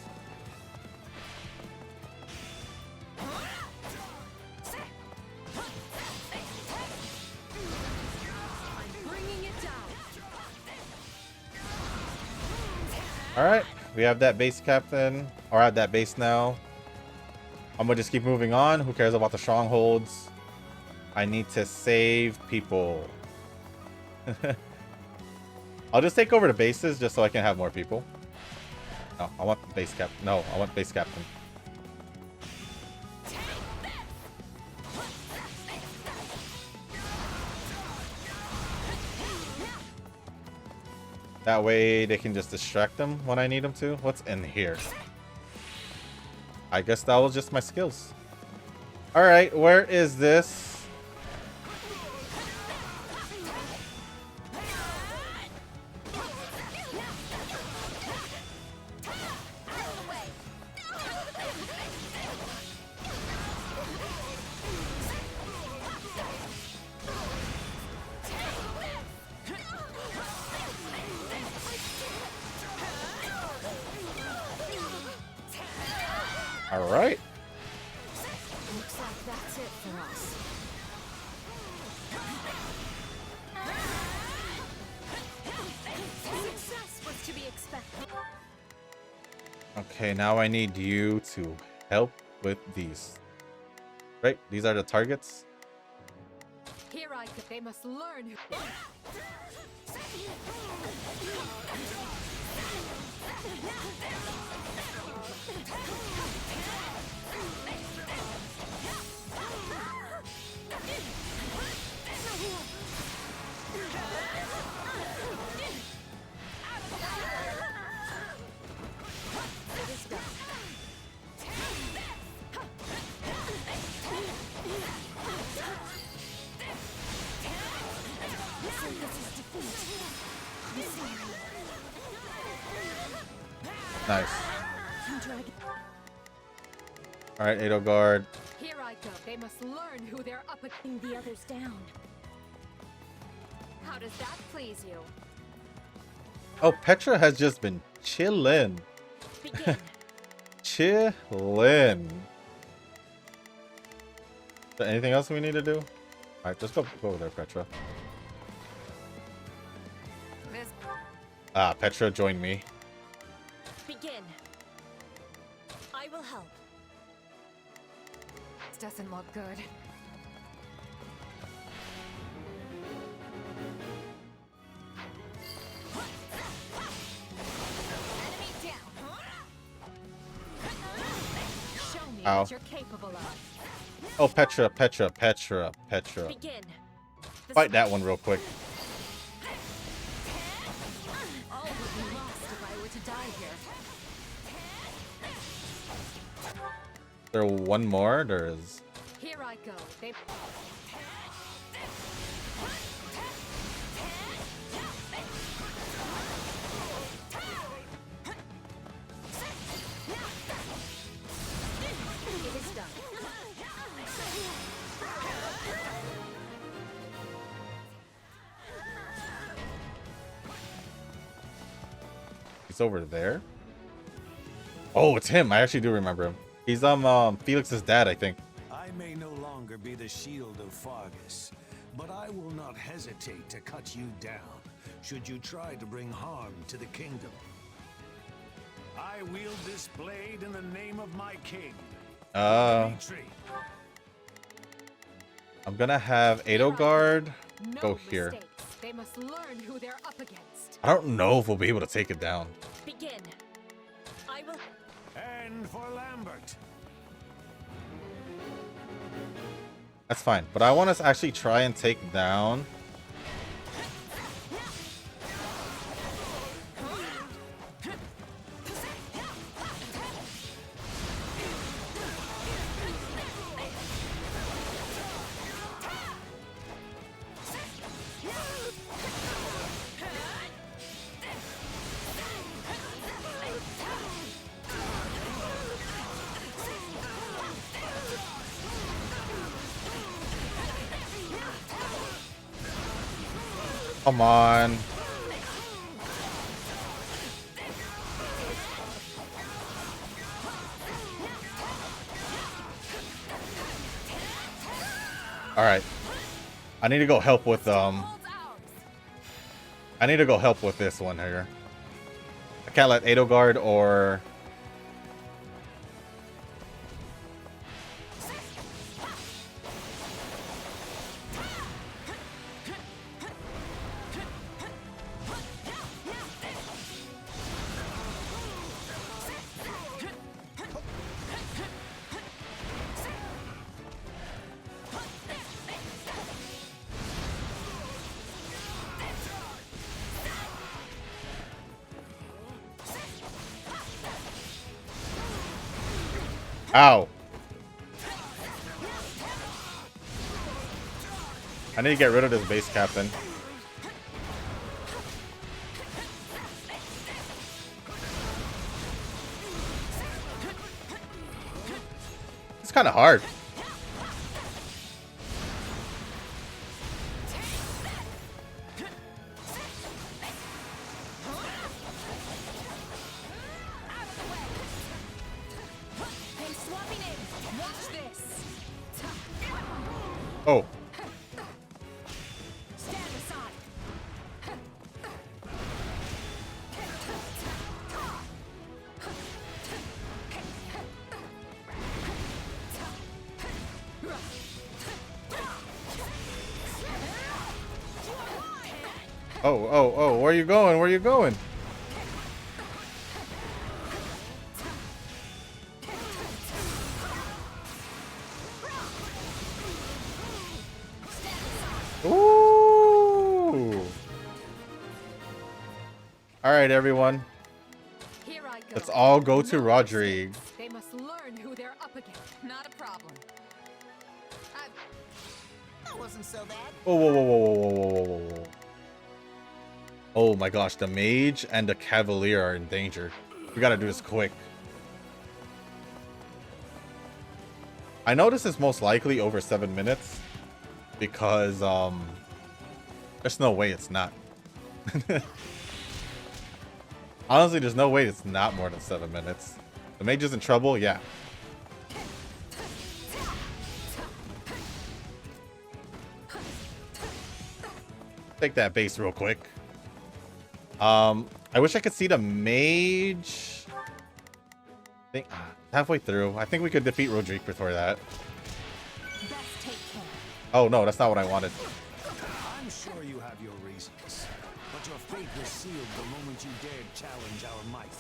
C: I'm bringing it down.
A: Alright, we have that base captain, or at that base now. I'm gonna just keep moving on. Who cares about the strongholds? I need to save people. I'll just take over the bases just so I can have more people. No, I want the base cap. No, I want base captain. That way they can just distract them when I need them to. What's in here? I guess that was just my skills. Alright, where is this? Alright.
C: Looks like that's it for us. Success was to be expected.
A: Okay, now I need you to help with these. Right, these are the targets.
C: Here I go. They must learn who.
A: Nice. Alright, Edelgard.
C: Here I go. They must learn who they're up against. The others down. How does that please you?
A: Oh, Petra has just been chillin'.
C: Begin.
A: Chillin'. Is there anything else we need to do? Alright, just go over there, Petra. Ah, Petra joined me.
E: Begin. I will help.
D: This doesn't look good.
G: Enemy down.
C: Show me
A: Ow.
C: what you're capable of.
A: Oh, Petra.
E: Begin.
A: Fight that one real quick.
C: All would be lost if I were to die here.
A: There one more? There is.
C: Here I go. They. It is done.
A: He's over there. Oh, it's him. I actually do remember him. He's Felix's dad, I think.
F: I may no longer be the shield of Fargus, but I will not hesitate to cut you down should you try to bring harm to the kingdom.
K: I wield this blade in the name of my king. Retreat.
A: I'm gonna have Edelgard
C: No
A: go here.
C: mistakes. They must learn who they're up against.
A: I don't know if we'll be able to take it down.
E: Begin. I will.
K: And for Lambert.
A: That's fine, but I want us to actually try and take down. Come on. All right. I need to go help with I need to go help with this one here. I can't let Edelgard or Ow. I need to get rid of this base captain. It's kind of hard. Oh. Oh, where are you going? Where are you going? Ooh. All right, everyone.
C: Here I go.
A: Let's all go to
C: No
A: Rodrigue.
C: mistakes. They must learn who they're up against.
D: Not a problem.
J: That wasn't so bad.
A: Oh, whoa. Oh my gosh, the mage and the cavalier are in danger. We gotta do this quick. I know this is most likely over 7 minutes because there's no way it's not. Honestly, there's no way it's not more than 7 minutes. The mage is in trouble, yeah. Take that base real quick. I wish I could see the mage. Halfway through. I think we could defeat Rodrigue before that. Oh no, that's not what I wanted.
F: I'm sure you have your reasons, but your fate was sealed the moment you dared challenge our might.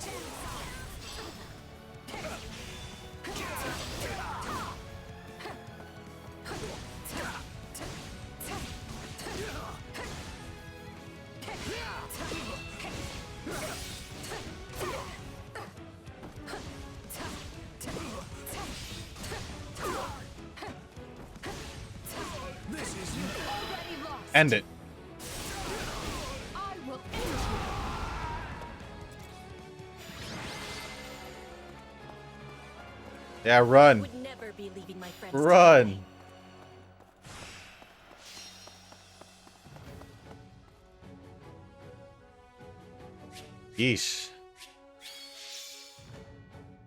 A: End it.
C: I will end you.
A: Yeah, run.
E: Would never be leaving my friends.
A: Run. Yeesh.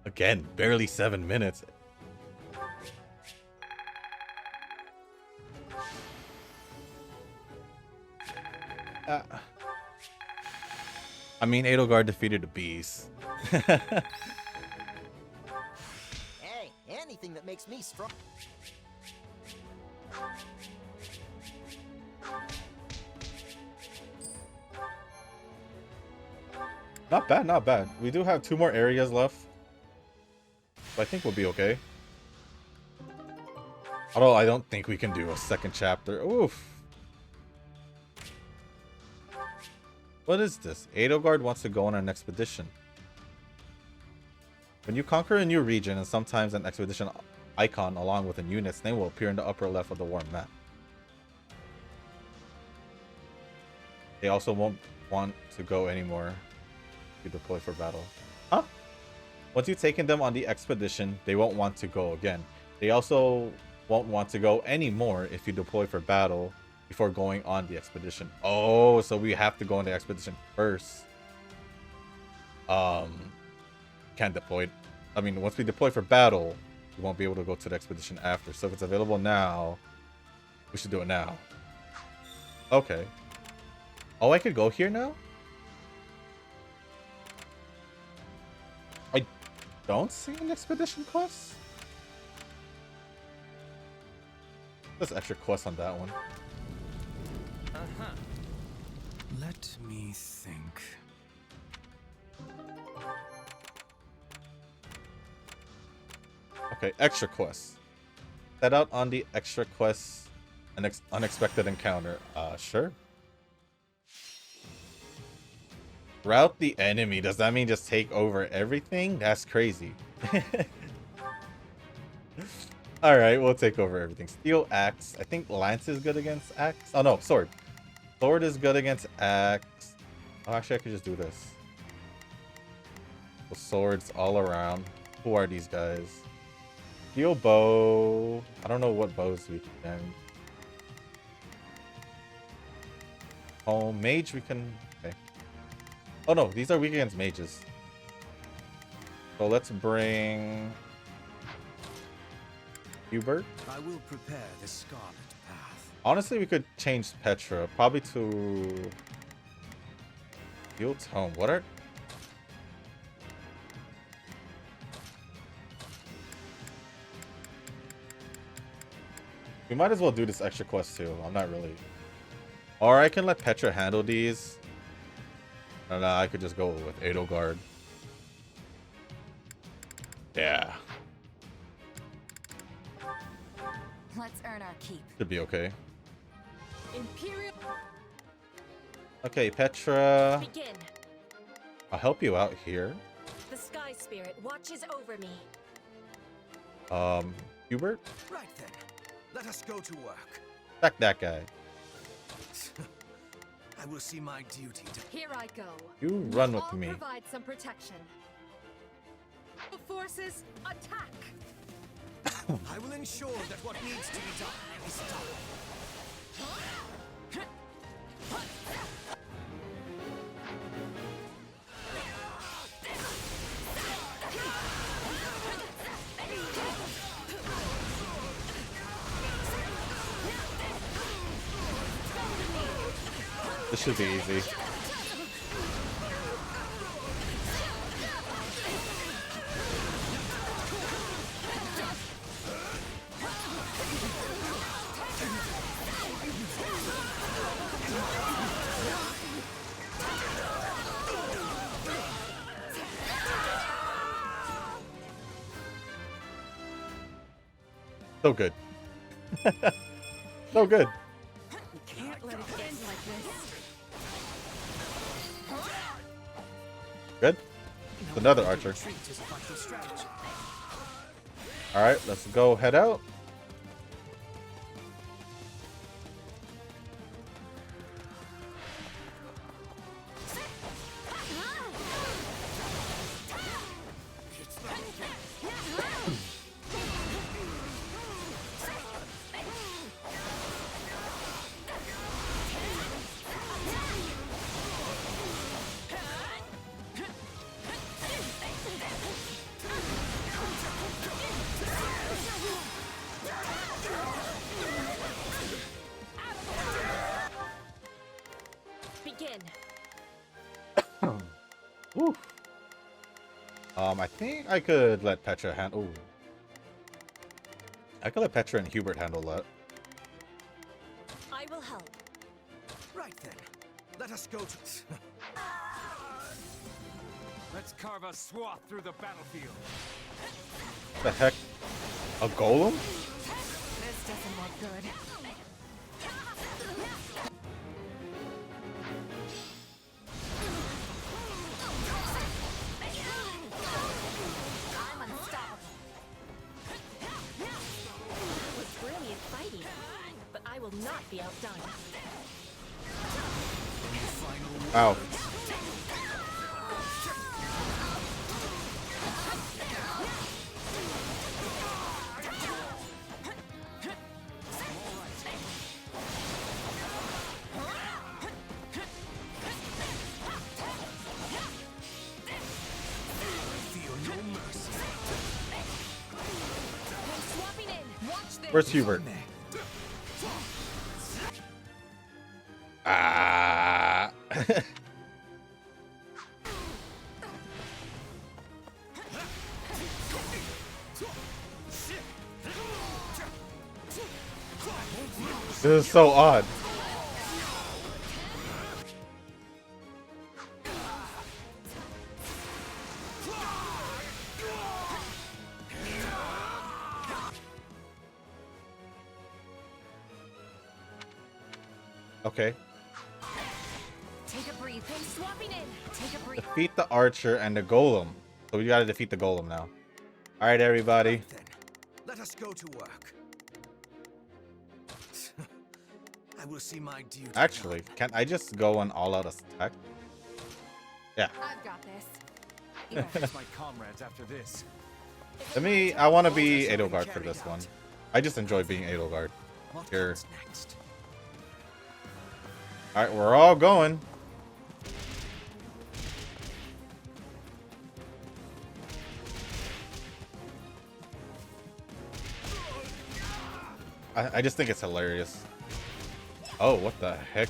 A: Again, barely 7 minutes. I mean, Edelgard defeated the beast.
J: Hey, anything that makes me strong.
A: Not bad, not bad. We do have 2 more areas left. So I think we'll be okay. Although I don't think we can do a second chapter. Oof. What is this? Edelgard wants to go on an expedition. When you conquer a new region, and sometimes an expedition icon along with a unit's name will appear in the upper left of the war map. They also won't want to go anymore if you deploy for battle. Huh? Once you've taken them on the expedition, they won't want to go again. They also won't want to go anymore if you deploy for battle before going on the expedition. Oh, so we have to go on the expedition first. Can't deploy. I mean, once we deploy for battle, we won't be able to go to the expedition after. So if it's available now, we should do it now. Okay. Oh, I could go here now? I don't see an expedition quest. There's extra quests on that one.
F: Let me think.
A: Okay, extra quests. Set out on the extra quests an unexpected encounter. Sure. Rout the enemy. Does that mean just take over everything? That's crazy. Alright, we'll take over everything. Steel axe. I think lance is good against axe. Oh no, sword. Sword is good against axe. Oh, actually I could just do this. So swords all around. Who are these guys? Steel bow. I don't know what bows we can. Oh, mage we can. Okay. Oh no, these are weak against mages. So let's bring Hubert.
F: I will prepare the Scarlet Path.
A: Honestly, we could change Petra probably to Steel Tome. What are? We might as well do this extra quest too. I'm not really. Or I can let Petra handle these. And I could just go with Edelgard. Yeah.
D: Let's earn our keep.
A: Should be okay.
E: Imperial.
A: Okay, Petra.
E: Begin.
A: I'll help you out here.
E: The Sky Spirit watches over me.
A: Hubert?
F: Right then. Let us go to work.
A: Back that guy.
F: I will see my duty to...
E: Here I go.
A: You run with
E: I'll
A: me.
E: Provide some protection. Forces, attack!
F: I will ensure that what needs to be done is done.
A: This should be easy. So good. So good.
E: Can't let it end like this.
A: Good. It's another archer. Alright, let's go head out. I think I could let Petra handle. I could let Petra and Hubert handle that.
E: I will help.
F: Right then. Let us go to...
K: Let's carve a swath through the battlefield.
A: The heck? A golem?
D: This doesn't look good.
E: I'm unstoppable. That was brilliant fighting, but I will not be outdone.
A: Ow.
E: Swapping in. Watch this.
A: Where's Hubert? Ah. This is so odd. Okay.
E: Take a breathe. Hey, swapping in. Take a breathe.
A: Defeat the archer and the golem. So we gotta defeat the golem now. Alright, everybody.
F: Then, let us go to work. I will see my duty.
A: Actually, can't I just go on all-out attack? Yeah.
D: I've got this.
K: It's my comrades after this.
A: I want to be Edelgard for this one. I just enjoy being Edelgard.
F: What
A: Here.
F: comes next?
A: Alright, we're all going. I just think it's hilarious. Oh, what the heck?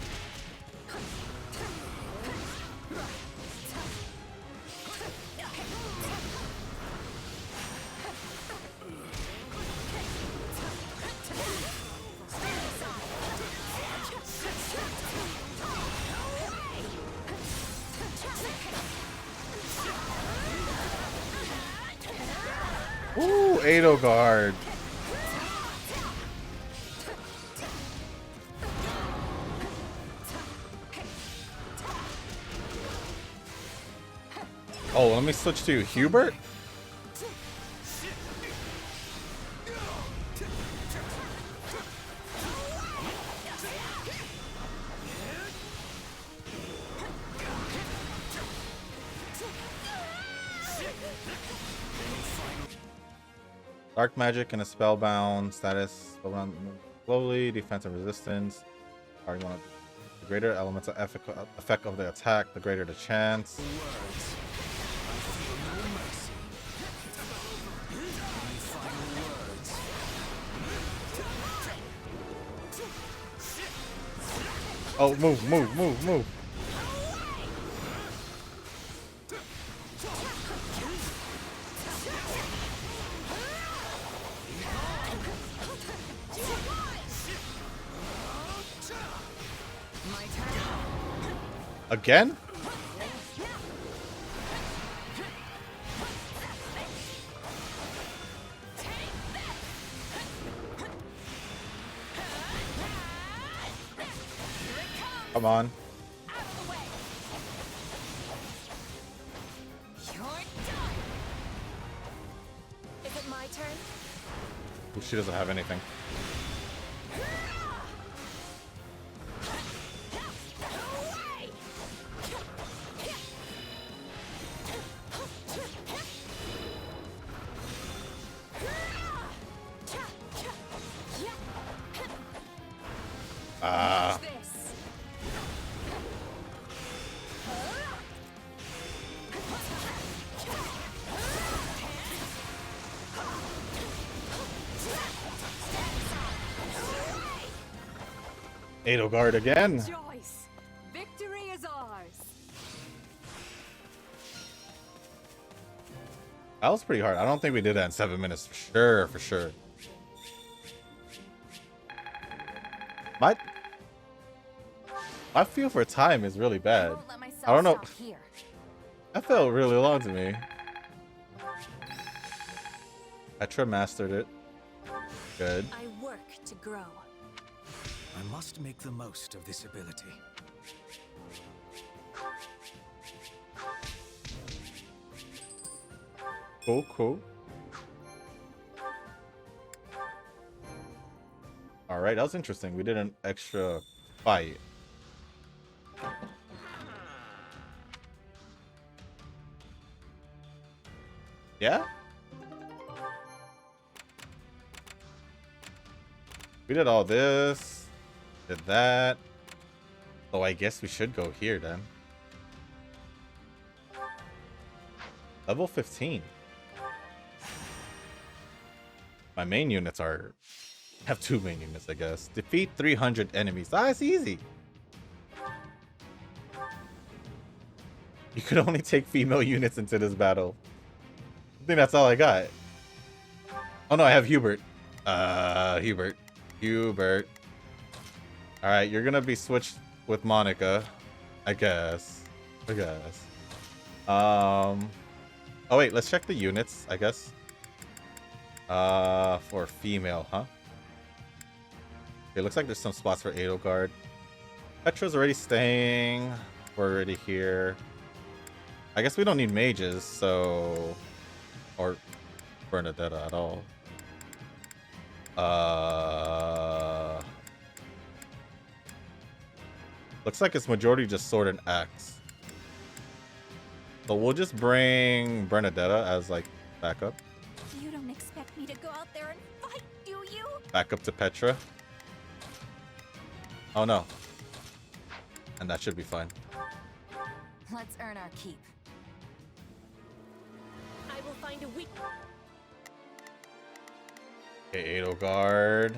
A: Ooh, Edelgard. Oh, let me switch to Hubert. Dark magic and a spellbound status. Spellbound moves slowly, defense and resistance. Already want to. The greater elements of effect of the attack, the greater the chance. Oh, move, move, move, move. Again? Come on.
E: Is it my turn?
A: Ooh, she doesn't have anything. Ah. Edelgard again.
D: Rejoice! Victory is ours!
A: That was pretty hard. I don't think we did that in 7 minutes for sure. For sure. My feel for time is really bad. I don't know. That felt really long to me. Petra mastered it. Good.
E: I work to grow.
F: I must make the most of this ability.
A: Cool, cool. Alright, that was interesting. We did an extra fight. Yeah? We did all this. Did that. So I guess we should go here then. Level 15. My main units have 2 main units, I guess. Defeat 300 enemies. Ah, it's easy. You could only take female units into this battle. I think that's all I got. Oh no, I have Hubert. Hubert. Alright, you're gonna be switched with Monica. I guess. Oh wait, let's check the units, I guess. For female, huh? Okay, looks like there's some spots for Edelgard. Petra's already staying. We're already here. I guess we don't need mages, so... Or Bernadetta at all. Looks like it's majority just sword and axe. So we'll just bring Bernadetta as, like, backup.
G: You don't expect me to go out there and fight, do you?
A: Back up to Petra. Oh no. And that should be fine.
D: Let's earn our keep.
E: I will find a weak.
A: Okay, Edelgard.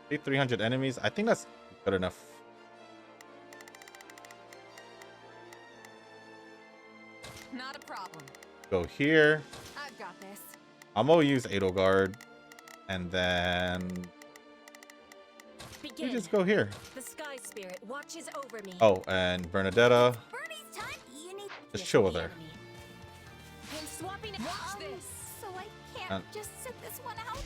A: 300 enemies. I think that's good enough.
D: Not a problem.
A: Go here.
D: I've got this.
A: I'm gonna use Edelgard. And then...
E: Begin.
A: You just go here.
E: The Sky Spirit watches over me.
A: Oh, and Bernadetta.
G: Bernie's time. You need
A: Just chill with her.
E: I'm swapping.
D: Watch this.
G: So I can't just sit this one out.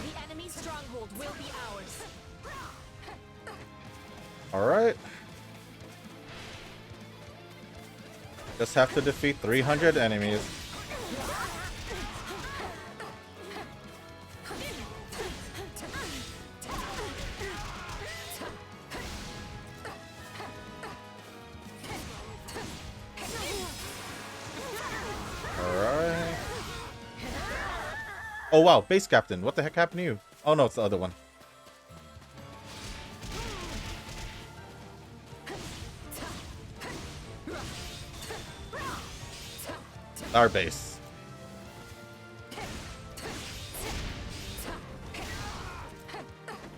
E: The enemy's stronghold will be ours.
A: Alright. Just have to defeat 300 enemies. Alright. Oh wow, base captain. What the heck happened to you? Oh no, it's the other one. Our base.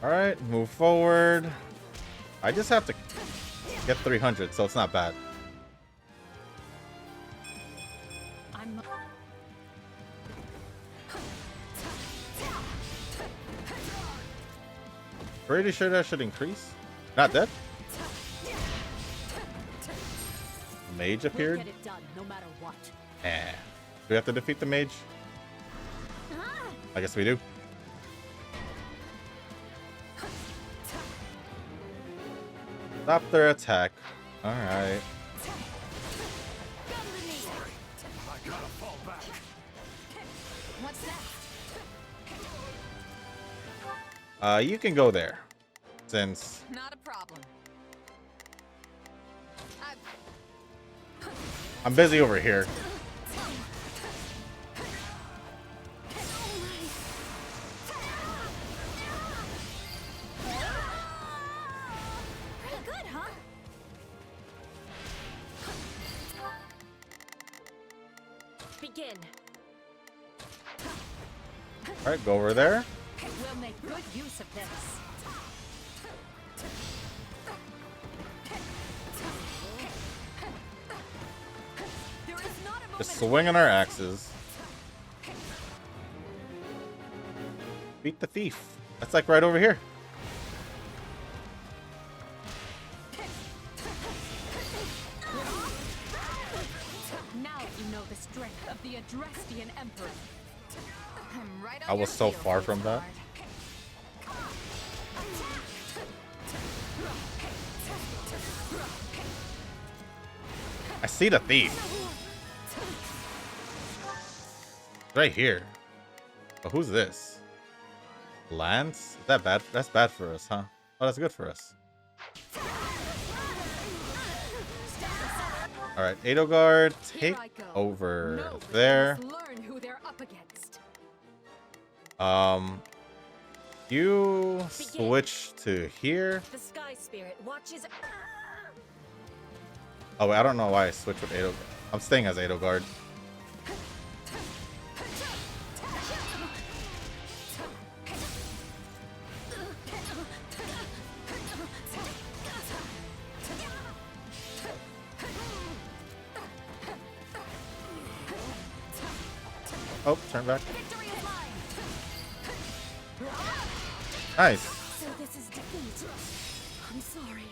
A: Alright, move forward. I just have to get 300, so it's not bad. Pretty sure that should increase. Not dead. Mage appeared.
E: We'll get it done, no matter what.
A: Do we have to defeat the mage? I guess we do. Stop their attack. Alright.
K: I gotta fall back.
D: What's that?
A: You can go there. Since
D: Not a problem.
A: I'm busy over here.
G: Pretty good, huh?
E: Begin.
A: Alright, go over there.
E: We'll make good use of this.
A: Just swinging our axes. Beat the thief. That's like right over here.
C: Now you know the strength of the Adrestian Emperor.
D: Right
A: I was so far from that. I see the thief. Right here. But who's this? Lance? Is that bad? That's bad for us, huh? Oh, that's good for us. Alright, Edelgard, take over there.
C: Learn who they're up against.
A: You switch to here.
E: The Sky Spirit watches.
A: Oh, wait, I don't know why I switched with Edelgard. I'm staying as Edelgard. Oh, turn back. Nice.
E: So this is defeat. I'm sorry.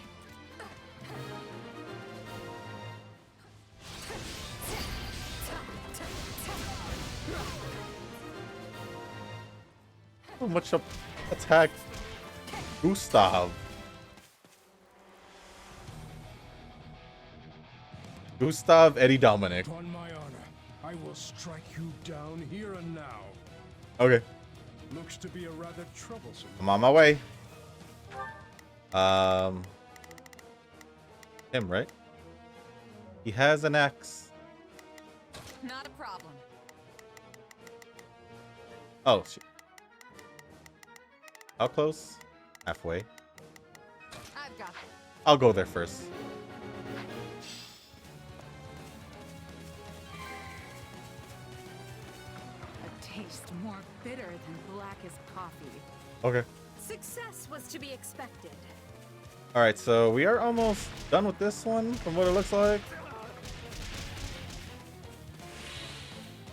A: So much up attack. Gustav. Gustav Eddie Dominic.
K: On my honor, I will strike you down here and now.
A: Okay.
K: Looks to be a rather troublesome.
A: I'm on my way. Him, right? He has an axe.
D: Not a problem.
A: Oh, shit. How close? Halfway.
D: I've got it.
A: I'll go there first.
C: A taste more bitter than black as coffee.
A: Okay.
C: Success was to be expected.
A: Alright, so we are almost done with this one, from what it looks like.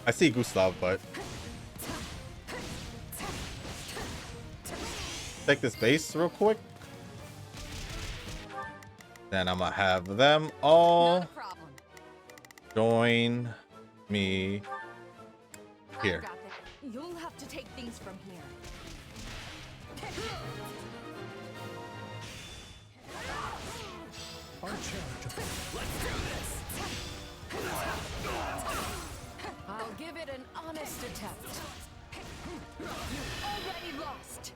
A: I see Gustav, but... take this base real quick. Then I'm gonna have them all join me here.
C: You'll have to take things from here.
K: Uncharitable.
C: Let's do this. I'll give it an honest attempt. You've already lost.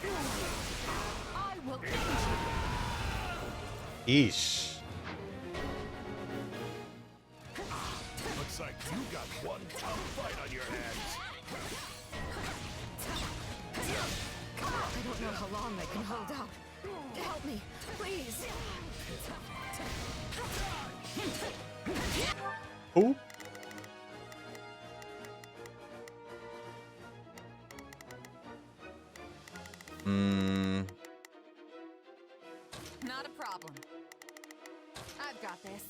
C: I will end you.
A: Eesh.
K: Looks like you got one tough fight on your hands.
C: I don't know how long I can hold out. Help me, please.
A: Who?
D: Not a problem. I've got this.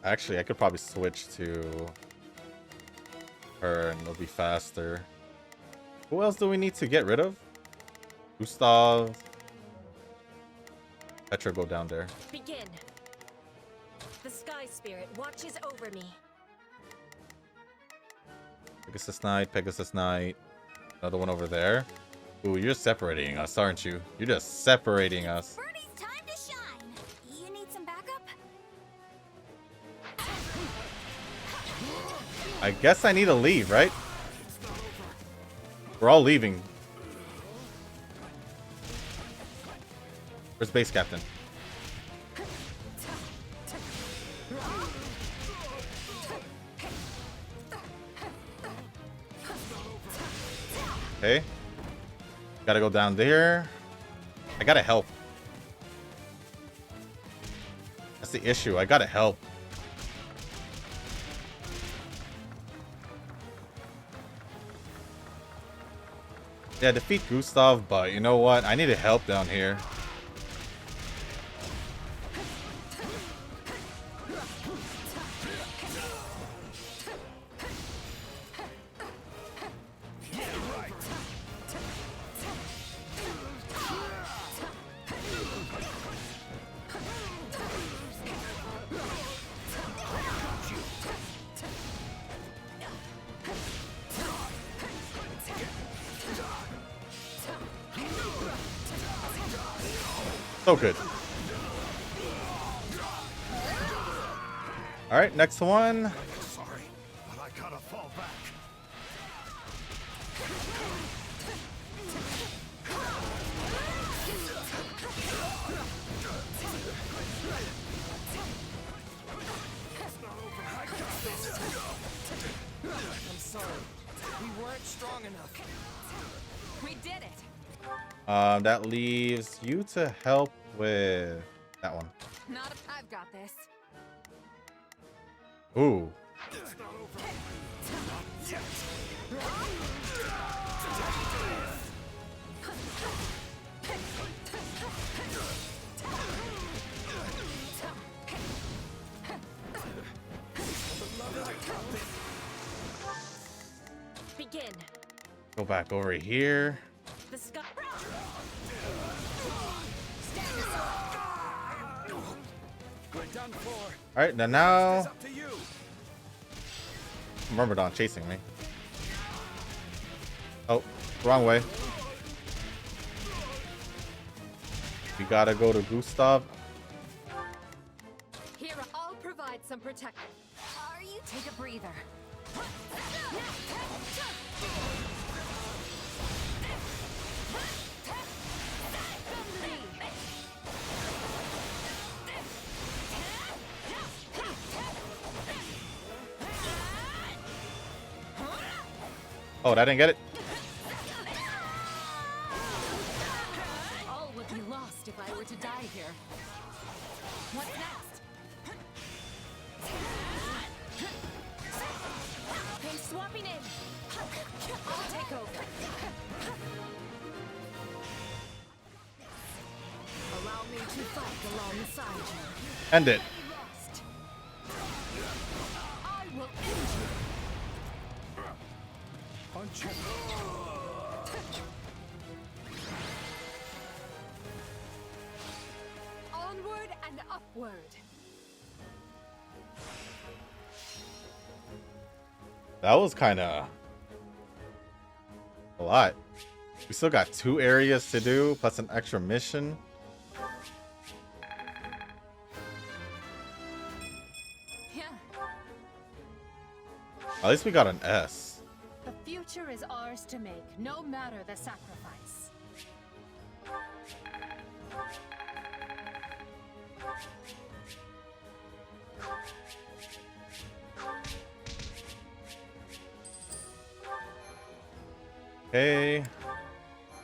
A: Actually, I could probably switch to her and it'll be faster. Who else do we need to get rid of? Gustav. Petra, go down there.
E: Begin. The Sky Spirit watches over me.
A: Pegasus Knight, Pegasus Knight. Another one over there. Ooh, you're separating us, aren't you? You're just separating us.
G: Bernie's time to shine. You need some backup?
A: I guess I need to leave, right? We're all leaving. Where's base captain? Okay. Gotta go down there. I gotta help. That's the issue. I gotta help. Yeah, defeat Gustav, but you know what? I need help down here. So good. All right, next one.
K: Sorry, but I gotta fall back.
I: I'm sorry. We weren't strong enough.
D: We did it.
A: That leaves you to help with that one.
D: Not. I've got this.
A: Ooh.
K: It's not over. Not yet.
E: Begin.
A: Go back over here.
E: The sky.
H: We're done for.
A: All right, now
H: It's up to you.
A: Myrmidon chasing me. Oh, wrong way. We gotta go to Gustav.
C: Here, I'll provide some protection.
D: Are you? Take a breather.
A: Oh, that didn't get it.
C: All would be lost if I were to die here.
D: What's next?
E: Okay, swapping in.
C: I'll take over. Allow me to fight alongside you.
A: End it.
C: Lost. I will end you.
K: Punch it.
C: Onward and upward.
A: That was kind of a lot. We still got 2 areas to do, plus an extra mission.
C: Yeah.
A: At least we got an S.
C: The future is ours to make, no matter the sacrifice.
A: Okay.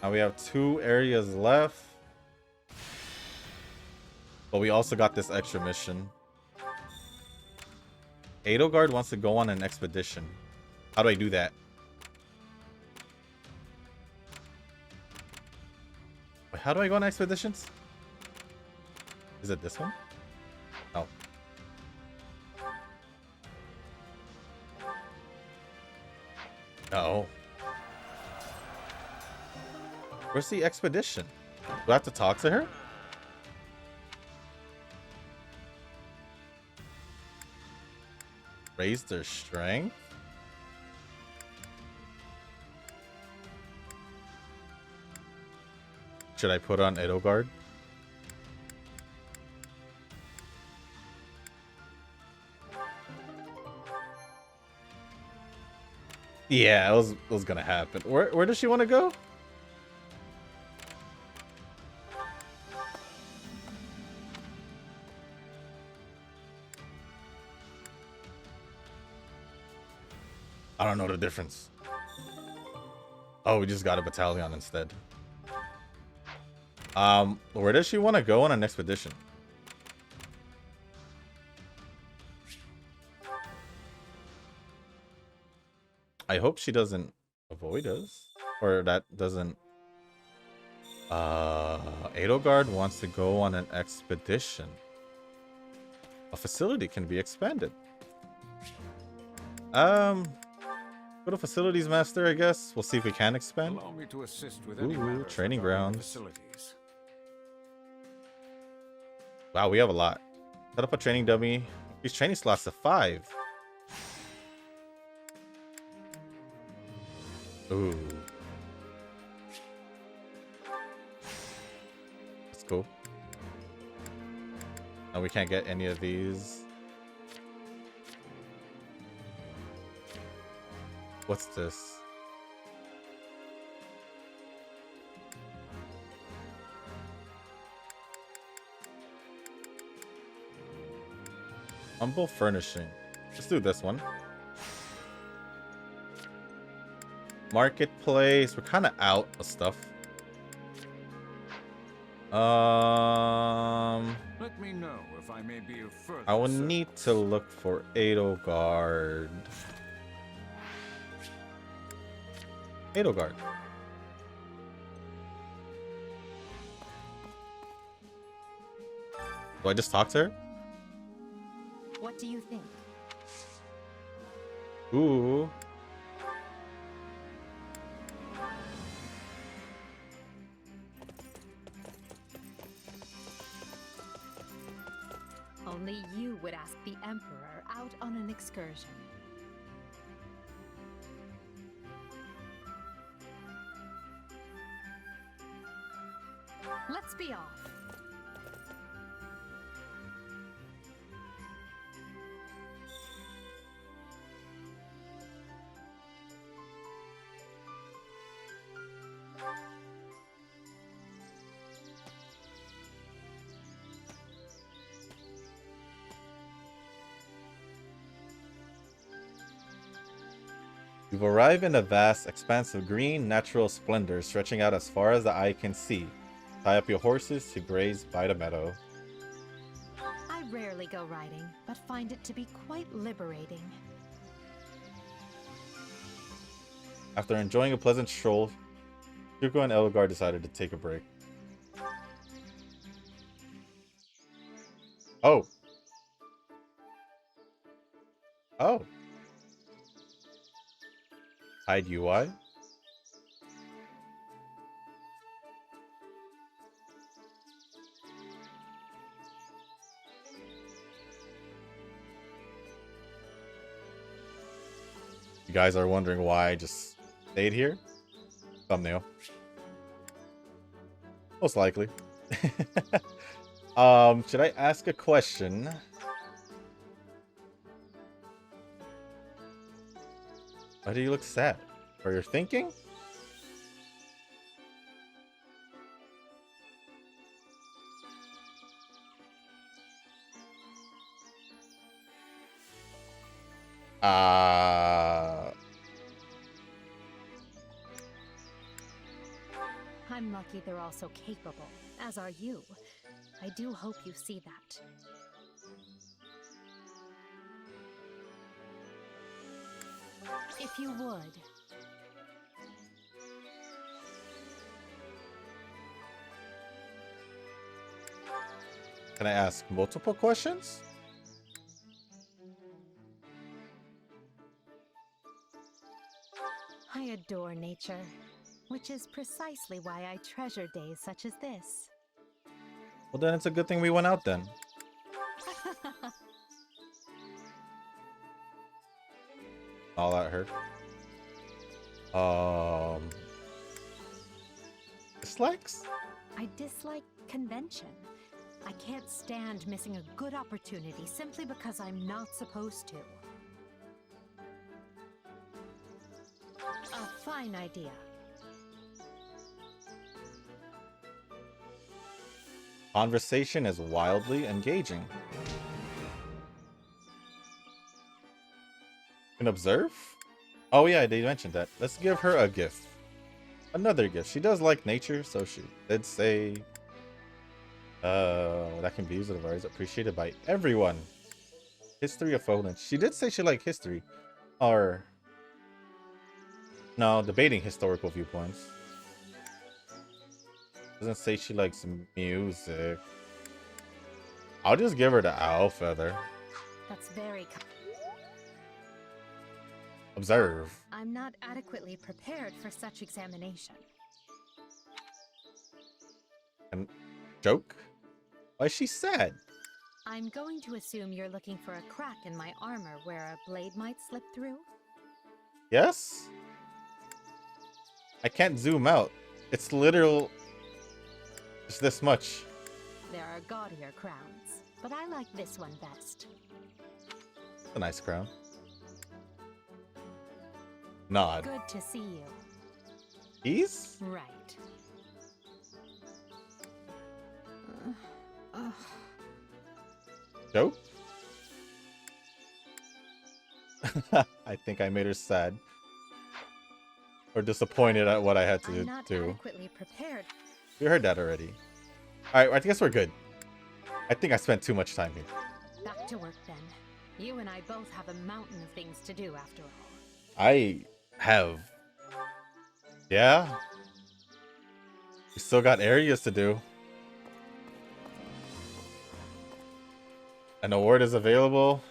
A: Now we have 2 areas left. But we also got this extra mission. Edelgard wants to go on an expedition. How do I do that? Wait, how do I go on expeditions? Is it this one? Oh. No. Where's the expedition? Do I have to talk to her? Raise their strength? Should I put on Edelgard? Yeah, it was gonna happen. Where does she want to go? I don't know the difference. Oh, we just got a battalion instead. Where does she want to go on an expedition? I hope she doesn't avoid us. Or that doesn't... Edelgard wants to go on an expedition. A facility can be expanded. Go to facilities master, I guess. We'll see if we can expand.
K: Allow me to assist with any
A: Ooh,
K: matters
A: training
K: regarding
A: grounds.
K: Facilities.
A: Wow, we have a lot. Set up a training dummy. These training slots to 5. Ooh. That's cool. Oh, we can't get any of these. What's this? Humble furnishing. Let's do this one. Marketplace. We're kind of out of stuff.
K: Let me know if I may be of further
A: I will
K: service.
A: need to look for Edelgard. Edelgard. Do I just talk to her?
C: What do you think?
A: Ooh.
C: Only you would ask the Emperor out on an excursion. Let's be off.
A: You've arrived in a vast expanse of green, natural splendor stretching out as far as the eye can see. Tie up your horses to graze by the meadow.
C: I rarely go riding, but find it to be quite liberating.
A: After enjoying a pleasant stroll, Hugo and Edelgard decided to take a break. Oh. Oh. Hide UI? You guys are wondering why I just stayed here? Thumbnail. Most likely. Should I ask a question? Why do you look sad? Are you thinking?
C: I'm lucky they're also capable, as are you. I do hope you see that. If you would.
A: Can I ask multiple questions?
C: I adore nature, which is precisely why I treasure days such as this.
A: Well, then it's a good thing we went out then. All that hurt. Dislikes?
C: I dislike convention. I can't stand missing a good opportunity simply because I'm not supposed to. A fine idea.
A: Conversation is wildly engaging. Can observe? Oh yeah, they mentioned that. Let's give her a gift. Another gift. She does like nature, so she did say that can be used as appreciated by everyone. History of Poland. She did say she liked history. Or no, debating historical viewpoints. Doesn't say she likes music. I'll just give her the owl feather.
C: That's very
A: Observe.
C: I'm not adequately prepared for such examination.
A: And joke? Why is she sad?
C: I'm going to assume you're looking for a crack in my armor where a blade might slip through.
A: Yes? I can't zoom out. It's literal. Just this much.
C: There are gaudier crowns, but I like this one best.
A: It's a nice crown. Nod.
C: Good to see you.
A: Keys?
C: Right.
A: Joke? I think I made her sad. Or disappointed at what I had to
C: I'm not
A: do.
C: adequately prepared.
A: We heard that already. Alright, I guess we're good. I think I spent too much time here.
C: Back to work then. You and I both have a mountain of things to do after all.
A: I have. Yeah. We still got areas to do. An award is available.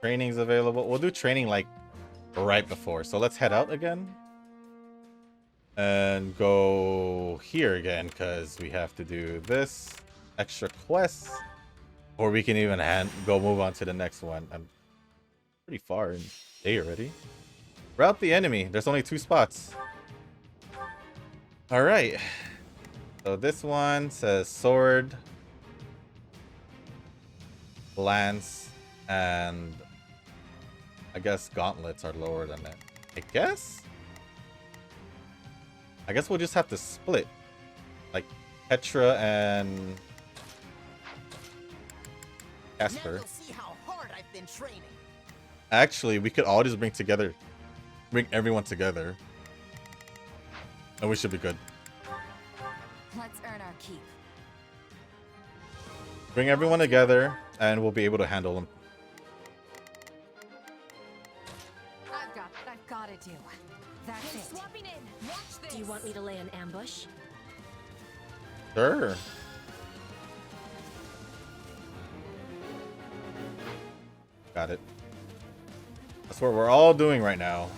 A: Training's available. We'll do training like right before. So let's head out again. And go here again because we have to do this extra quest. Or we can even go move on to the next one. I'm pretty far in day already. Route the enemy. There's only 2 spots. Alright. So this one says sword, lance, and I guess gauntlets are lower than that. I guess we'll just have to split. Like Petra and Casper.
J: Now you'll see how hard I've been training.
A: Actually, we could all just bring everyone together. And we should be good.
D: Let's earn our keep.
A: Bring everyone together and we'll be able to handle them.
D: I've got to do. That's it.
E: Swapping in. Watch this. Do you want me to lay an ambush?
A: Sure. Got it. That's what we're all doing right now.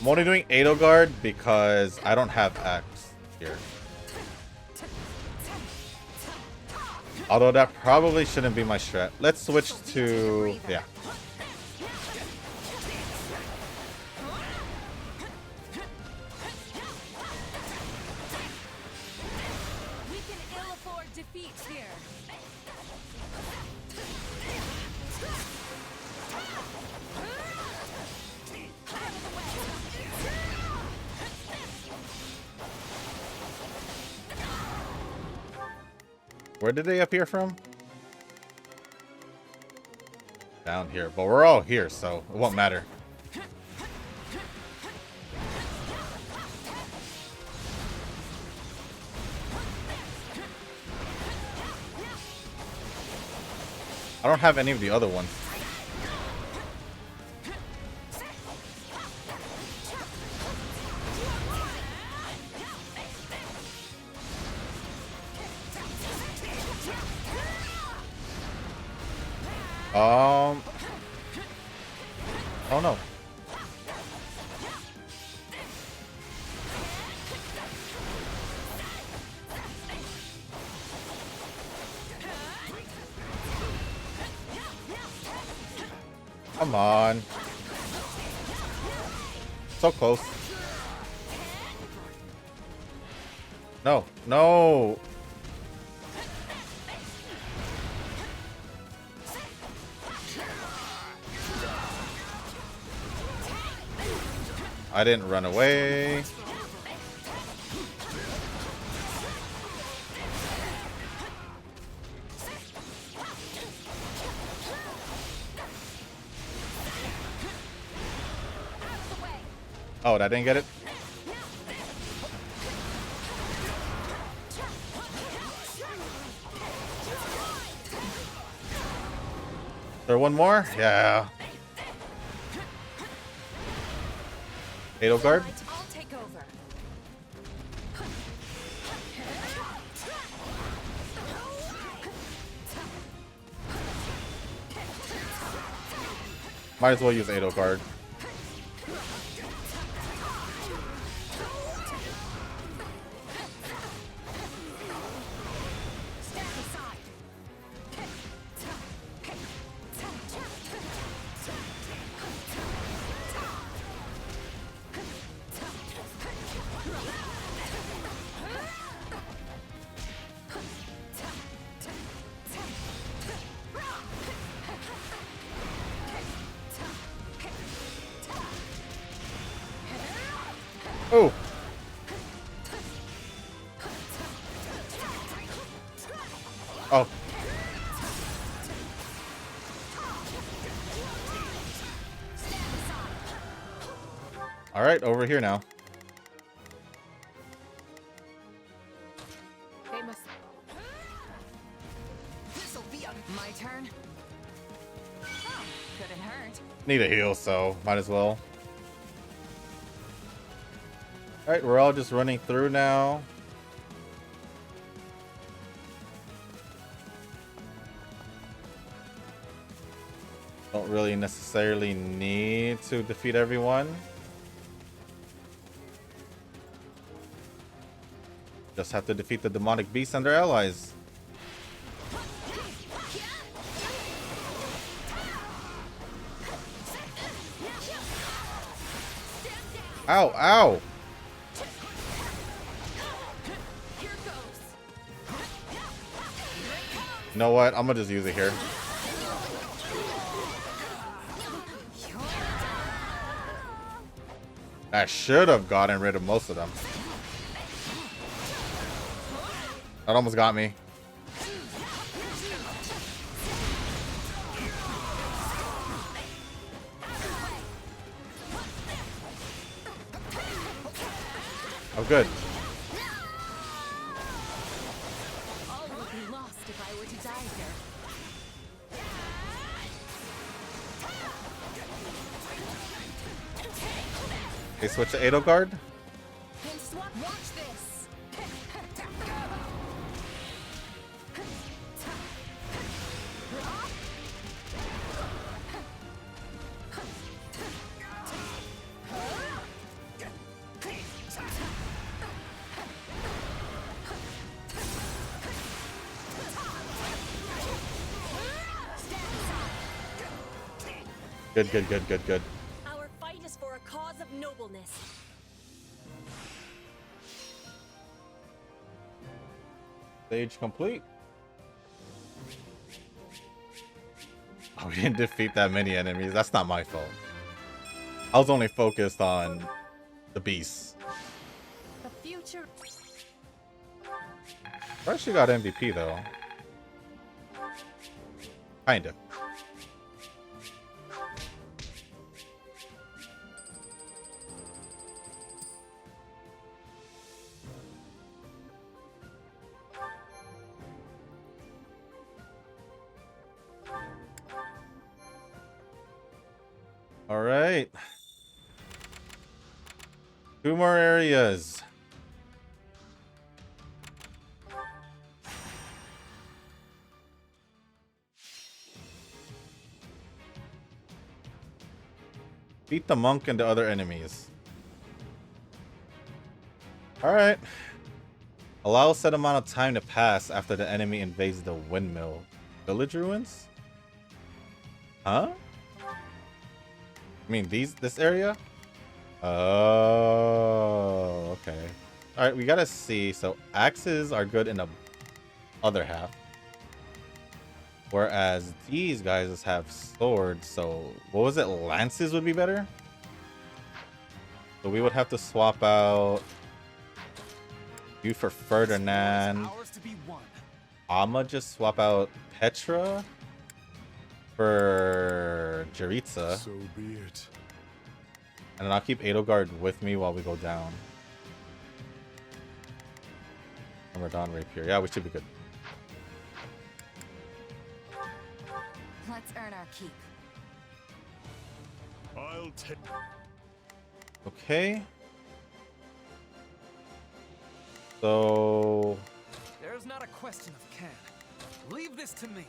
A: I'm only doing Edelgard because I don't have axe here. Although that probably shouldn't be my strat. Let's switch to... yeah.
D: We can ill afford defeat here.
A: Where did they appear from? Down here. But we're all here, so it won't matter. I don't have any of the other ones. Oh no. Come on. So close. No, no. I didn't run away. Oh, I didn't get it? Is there one more? Yeah. Edelgard?
D: I'll take over.
A: Might as well use Edelgard. Oh. Oh. All right, over here now.
D: They must. This'll be my turn. Oh, couldn't hurt.
A: Need a heal, so might as well. All right, we're all just running through now. Don't really necessarily need to defeat everyone. Just have to defeat the demonic beasts and their allies. Ow, ow! You know what? I'm gonna just use it here. I should have gotten rid of most of them. That almost got me. Oh, good.
C: All would be lost if I were to die here.
A: Okay, switch to Edelgard.
C: Watch this.
A: Good, good, good, good, good.
E: Our fight is for a cause of nobleness.
A: Stage complete. Oh, we didn't defeat that many enemies. That's not my fault. I was only focused on the beasts.
E: The future.
A: I actually got MVP though. Kinda. All right. 2 more areas. Beat the monk and the other enemies. Alright. Allow a set amount of time to pass after the enemy invades the windmill. Village ruins? Huh? I mean, this area? Oh, okay. Alright, we gotta see. So, axes are good in the other half. Whereas these guys have swords, so what was it? Lances would be better? So we would have to swap out you for Ferdinand. I'ma just swap out Petra for Jaritza.
H: So be it.
A: And then I'll keep Edelgard with me while we go down. And we're down rapier. Yeah, we should be good.
D: Let's earn our keep.
H: I'll take.
A: Okay. So
B: There's not a question of can. Leave this to me.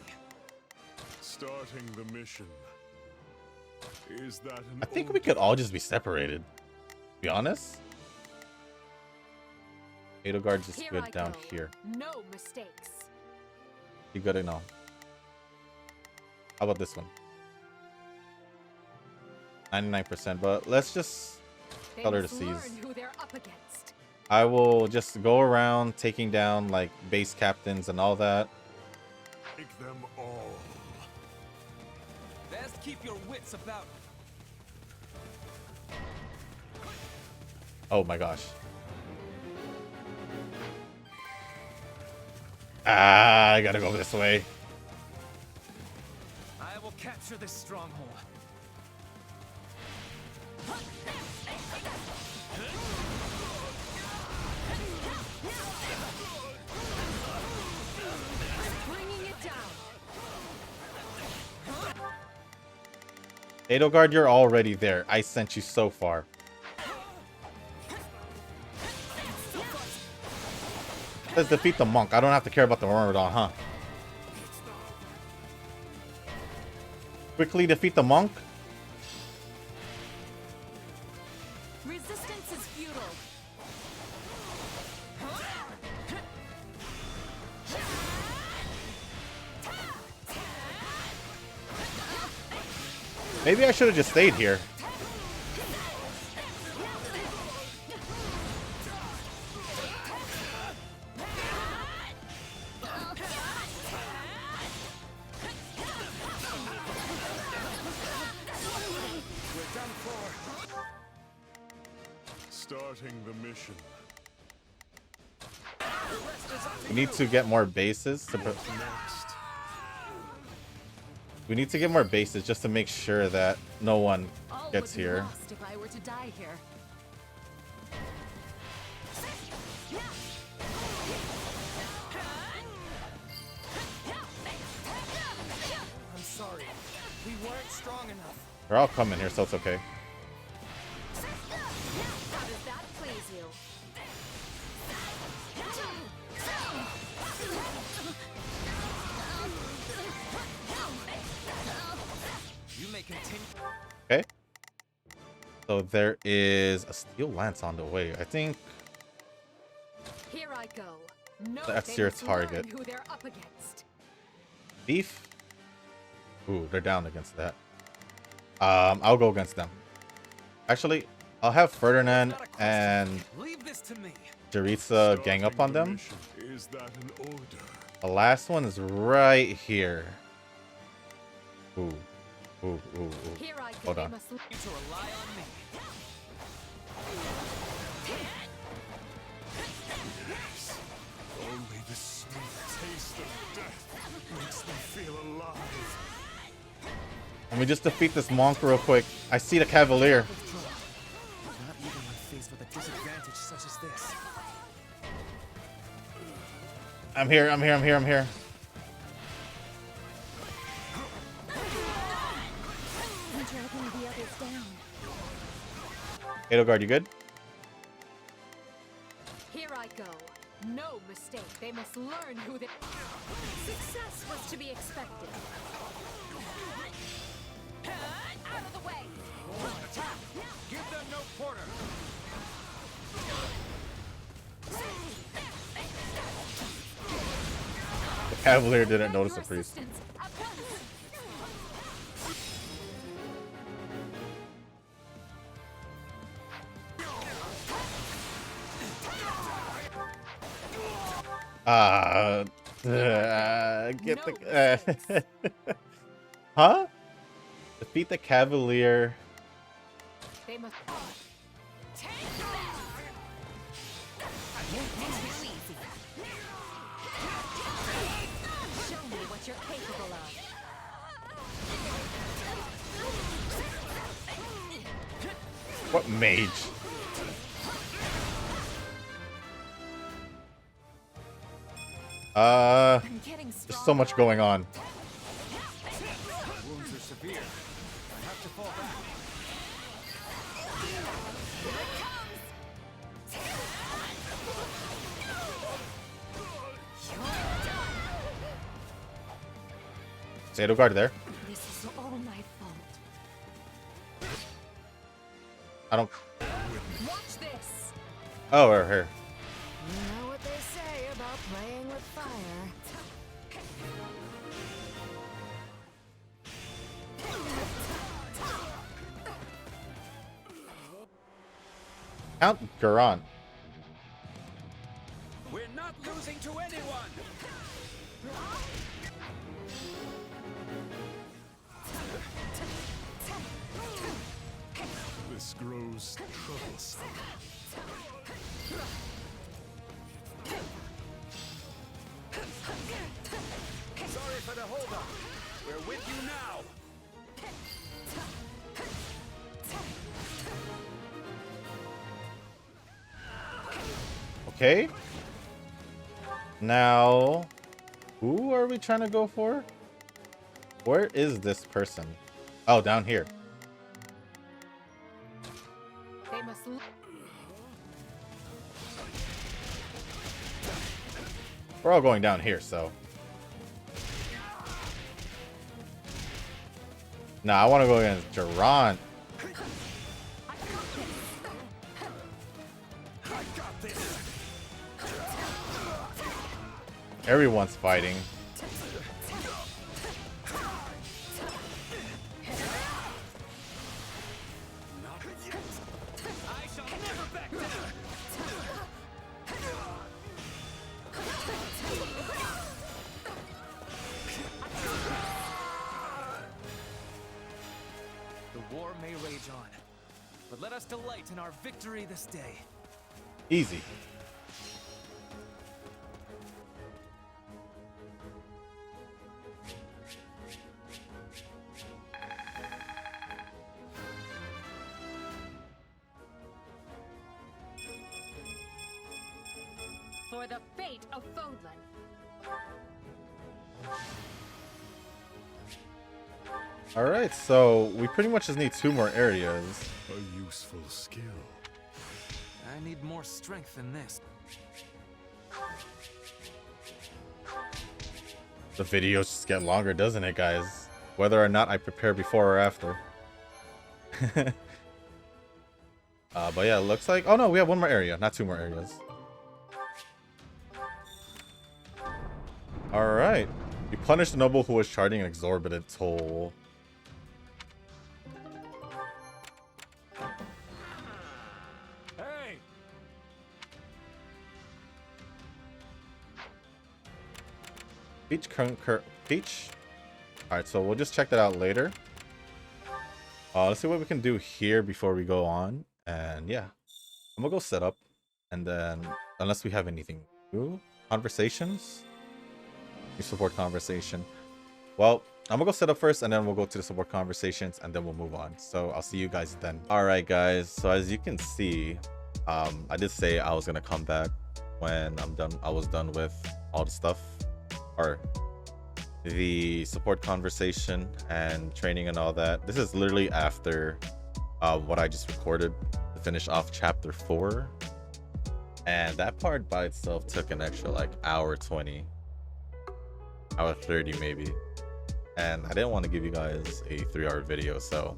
H: Starting the mission. Is that an
A: I think we could all just be separated. To be honest. Edelgard's just
C: Here
A: good
C: I
A: down
C: go.
A: here.
C: No mistakes.
A: You good enough. How about this one? 99%, but let's just
C: They
A: tell her to
C: must
A: seize.
C: learn who they're up against.
A: I will just go around taking down like base captains and all that.
H: take them all?
B: Best keep your wits about.
A: Oh my gosh. Ah, I gotta go this way.
B: I will capture this stronghold.
C: Bringing it down.
A: Edelgard, you're already there. I sent you so far. Let's defeat the monk. I don't have to care about the Myrmidon, huh? Quickly defeat the monk.
C: Resistance is futile.
A: Maybe I should have just stayed here.
K: Starting the mission.
A: We need to get more bases. We need to get more bases just to make sure that no one
C: All
A: gets
C: would be
A: here.
C: lost if I were to die here.
I: I'm sorry. We weren't strong enough.
A: They're all coming here, so it's okay.
C: How does that please you?
B: You may continue.
A: Okay. So there is a steel lance on the way. I think
C: Here I go. No,
A: That's
C: they
A: your
C: must learn
A: target.
C: Who they're up against.
A: beef. Ooh, they're down against that. I'll go against them. Actually, I'll have Ferdinand and
B: Leave this to me.
A: Jaritza gang up on them.
K: Is that an order?
A: The last one is right here. Ooh. Ooh, ooh, ooh.
C: Here I go.
A: Hold
C: They
A: on.
C: must
B: You to rely on me.
K: Only the sweet taste of death makes me feel alive.
A: Let me just defeat this monk real quick. I see the Cavalier.
B: Not even when faced with a disadvantage such as this.
A: I'm here, I'm here, I'm here, I'm here.
C: I'm dragging the others down.
A: Edelgard, you good?
C: Here I go. No mistake. They must learn who they. Success was to be expected. Out of the way.
B: Attack! Give them no quarter.
A: The Cavalier didn't notice the
C: Your
A: priest.
C: assistance at once.
A: Get the huh? Defeat the Cavalier.
C: They must. Take Show me what you're capable of.
A: What mage?
C: I'm getting
A: There's so much going on.
B: Wounds are severe. I have to fall back.
A: Is Edelgard there?
C: This is all my fault.
A: I don't.
C: Watch this.
A: Oh, we're here.
E: You know what they say about playing with fire.
A: Count Garan.
B: We're not losing to anyone.
K: This grows troublesome.
I: Sorry for the holdup. We're with you now.
A: Okay. Now, who are we trying to go for? Where is this person? Oh, down here.
C: They must.
A: We're all going down here, so. Nah, I want to go against Durant. Everyone's fighting.
I: I shall never back down.
B: The war may rage on, but let us delight in our victory this day.
A: Easy.
C: For the fate of Fodlan.
A: All right, so we pretty much just need 2 more areas.
K: A useful skill.
B: I need more strength than this.
A: The videos just get longer, doesn't it, guys? Whether or not I prepare before or after. But yeah, it looks like... Oh no, we have 1 more area, not 2 more areas. Alright. You punished the noble who was charging an exorbitant toll.
H: Hey!
A: Peach? Alright, so we'll just check that out later. Let's see what we can do here before we go on. And yeah. I'm gonna go set up. And then, unless we have anything new, conversations? New support conversation. Well, I'm gonna go set up first and then we'll go to the support conversations and then we'll move on. So I'll see you guys then. Alright guys, so as you can see, I did say I was gonna come back when I was done with all the stuff. Or the support conversation and training and all that. This is literally after what I just recorded to finish off chapter 4. And that part by itself took an extra like hour 20. Hour 30 maybe. And I didn't want to give you guys a 3-hour video, so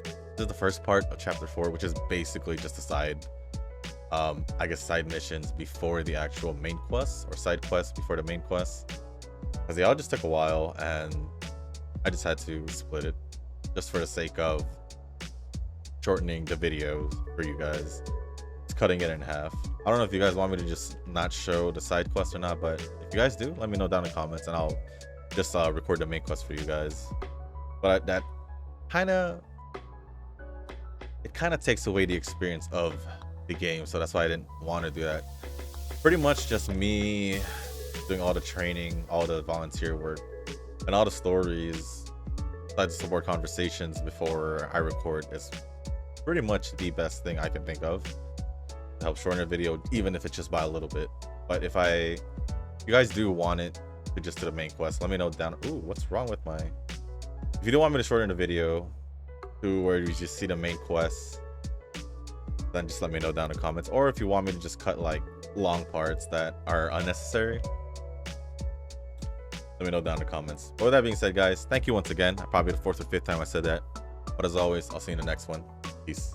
A: this is the first part of chapter 4, which is basically just a side I guess side missions before the actual main quest, or side quests before the main quest, because they all just took a while and I just had to split it just for the sake of shortening the video for you guys. It's cutting it in half. I don't know if you guys want me to just not show the side quest or not, but if you guys do, let me know down in the comments and I'll just record the main quest for you guys. But that kind of takes away the experience of the game, so that's why I didn't want to do that. Pretty much just me doing all the training, all the volunteer work, and all the stories, besides the support conversations before I record, is pretty much the best thing I can think of to help shorten a video, even if it's just by a little bit. But if you guys do want it to just to the main quest, let me know down. Ooh, what's wrong with my... If you do want me to shorten the video to where you just see the main quest, then just let me know down in the comments. Or if you want me to just cut like long parts that are unnecessary, let me know down in the comments. But with that being said, guys, thank you once again. Probably the 4th or 5th time I said that. But as always, I'll see you in the next one. Peace.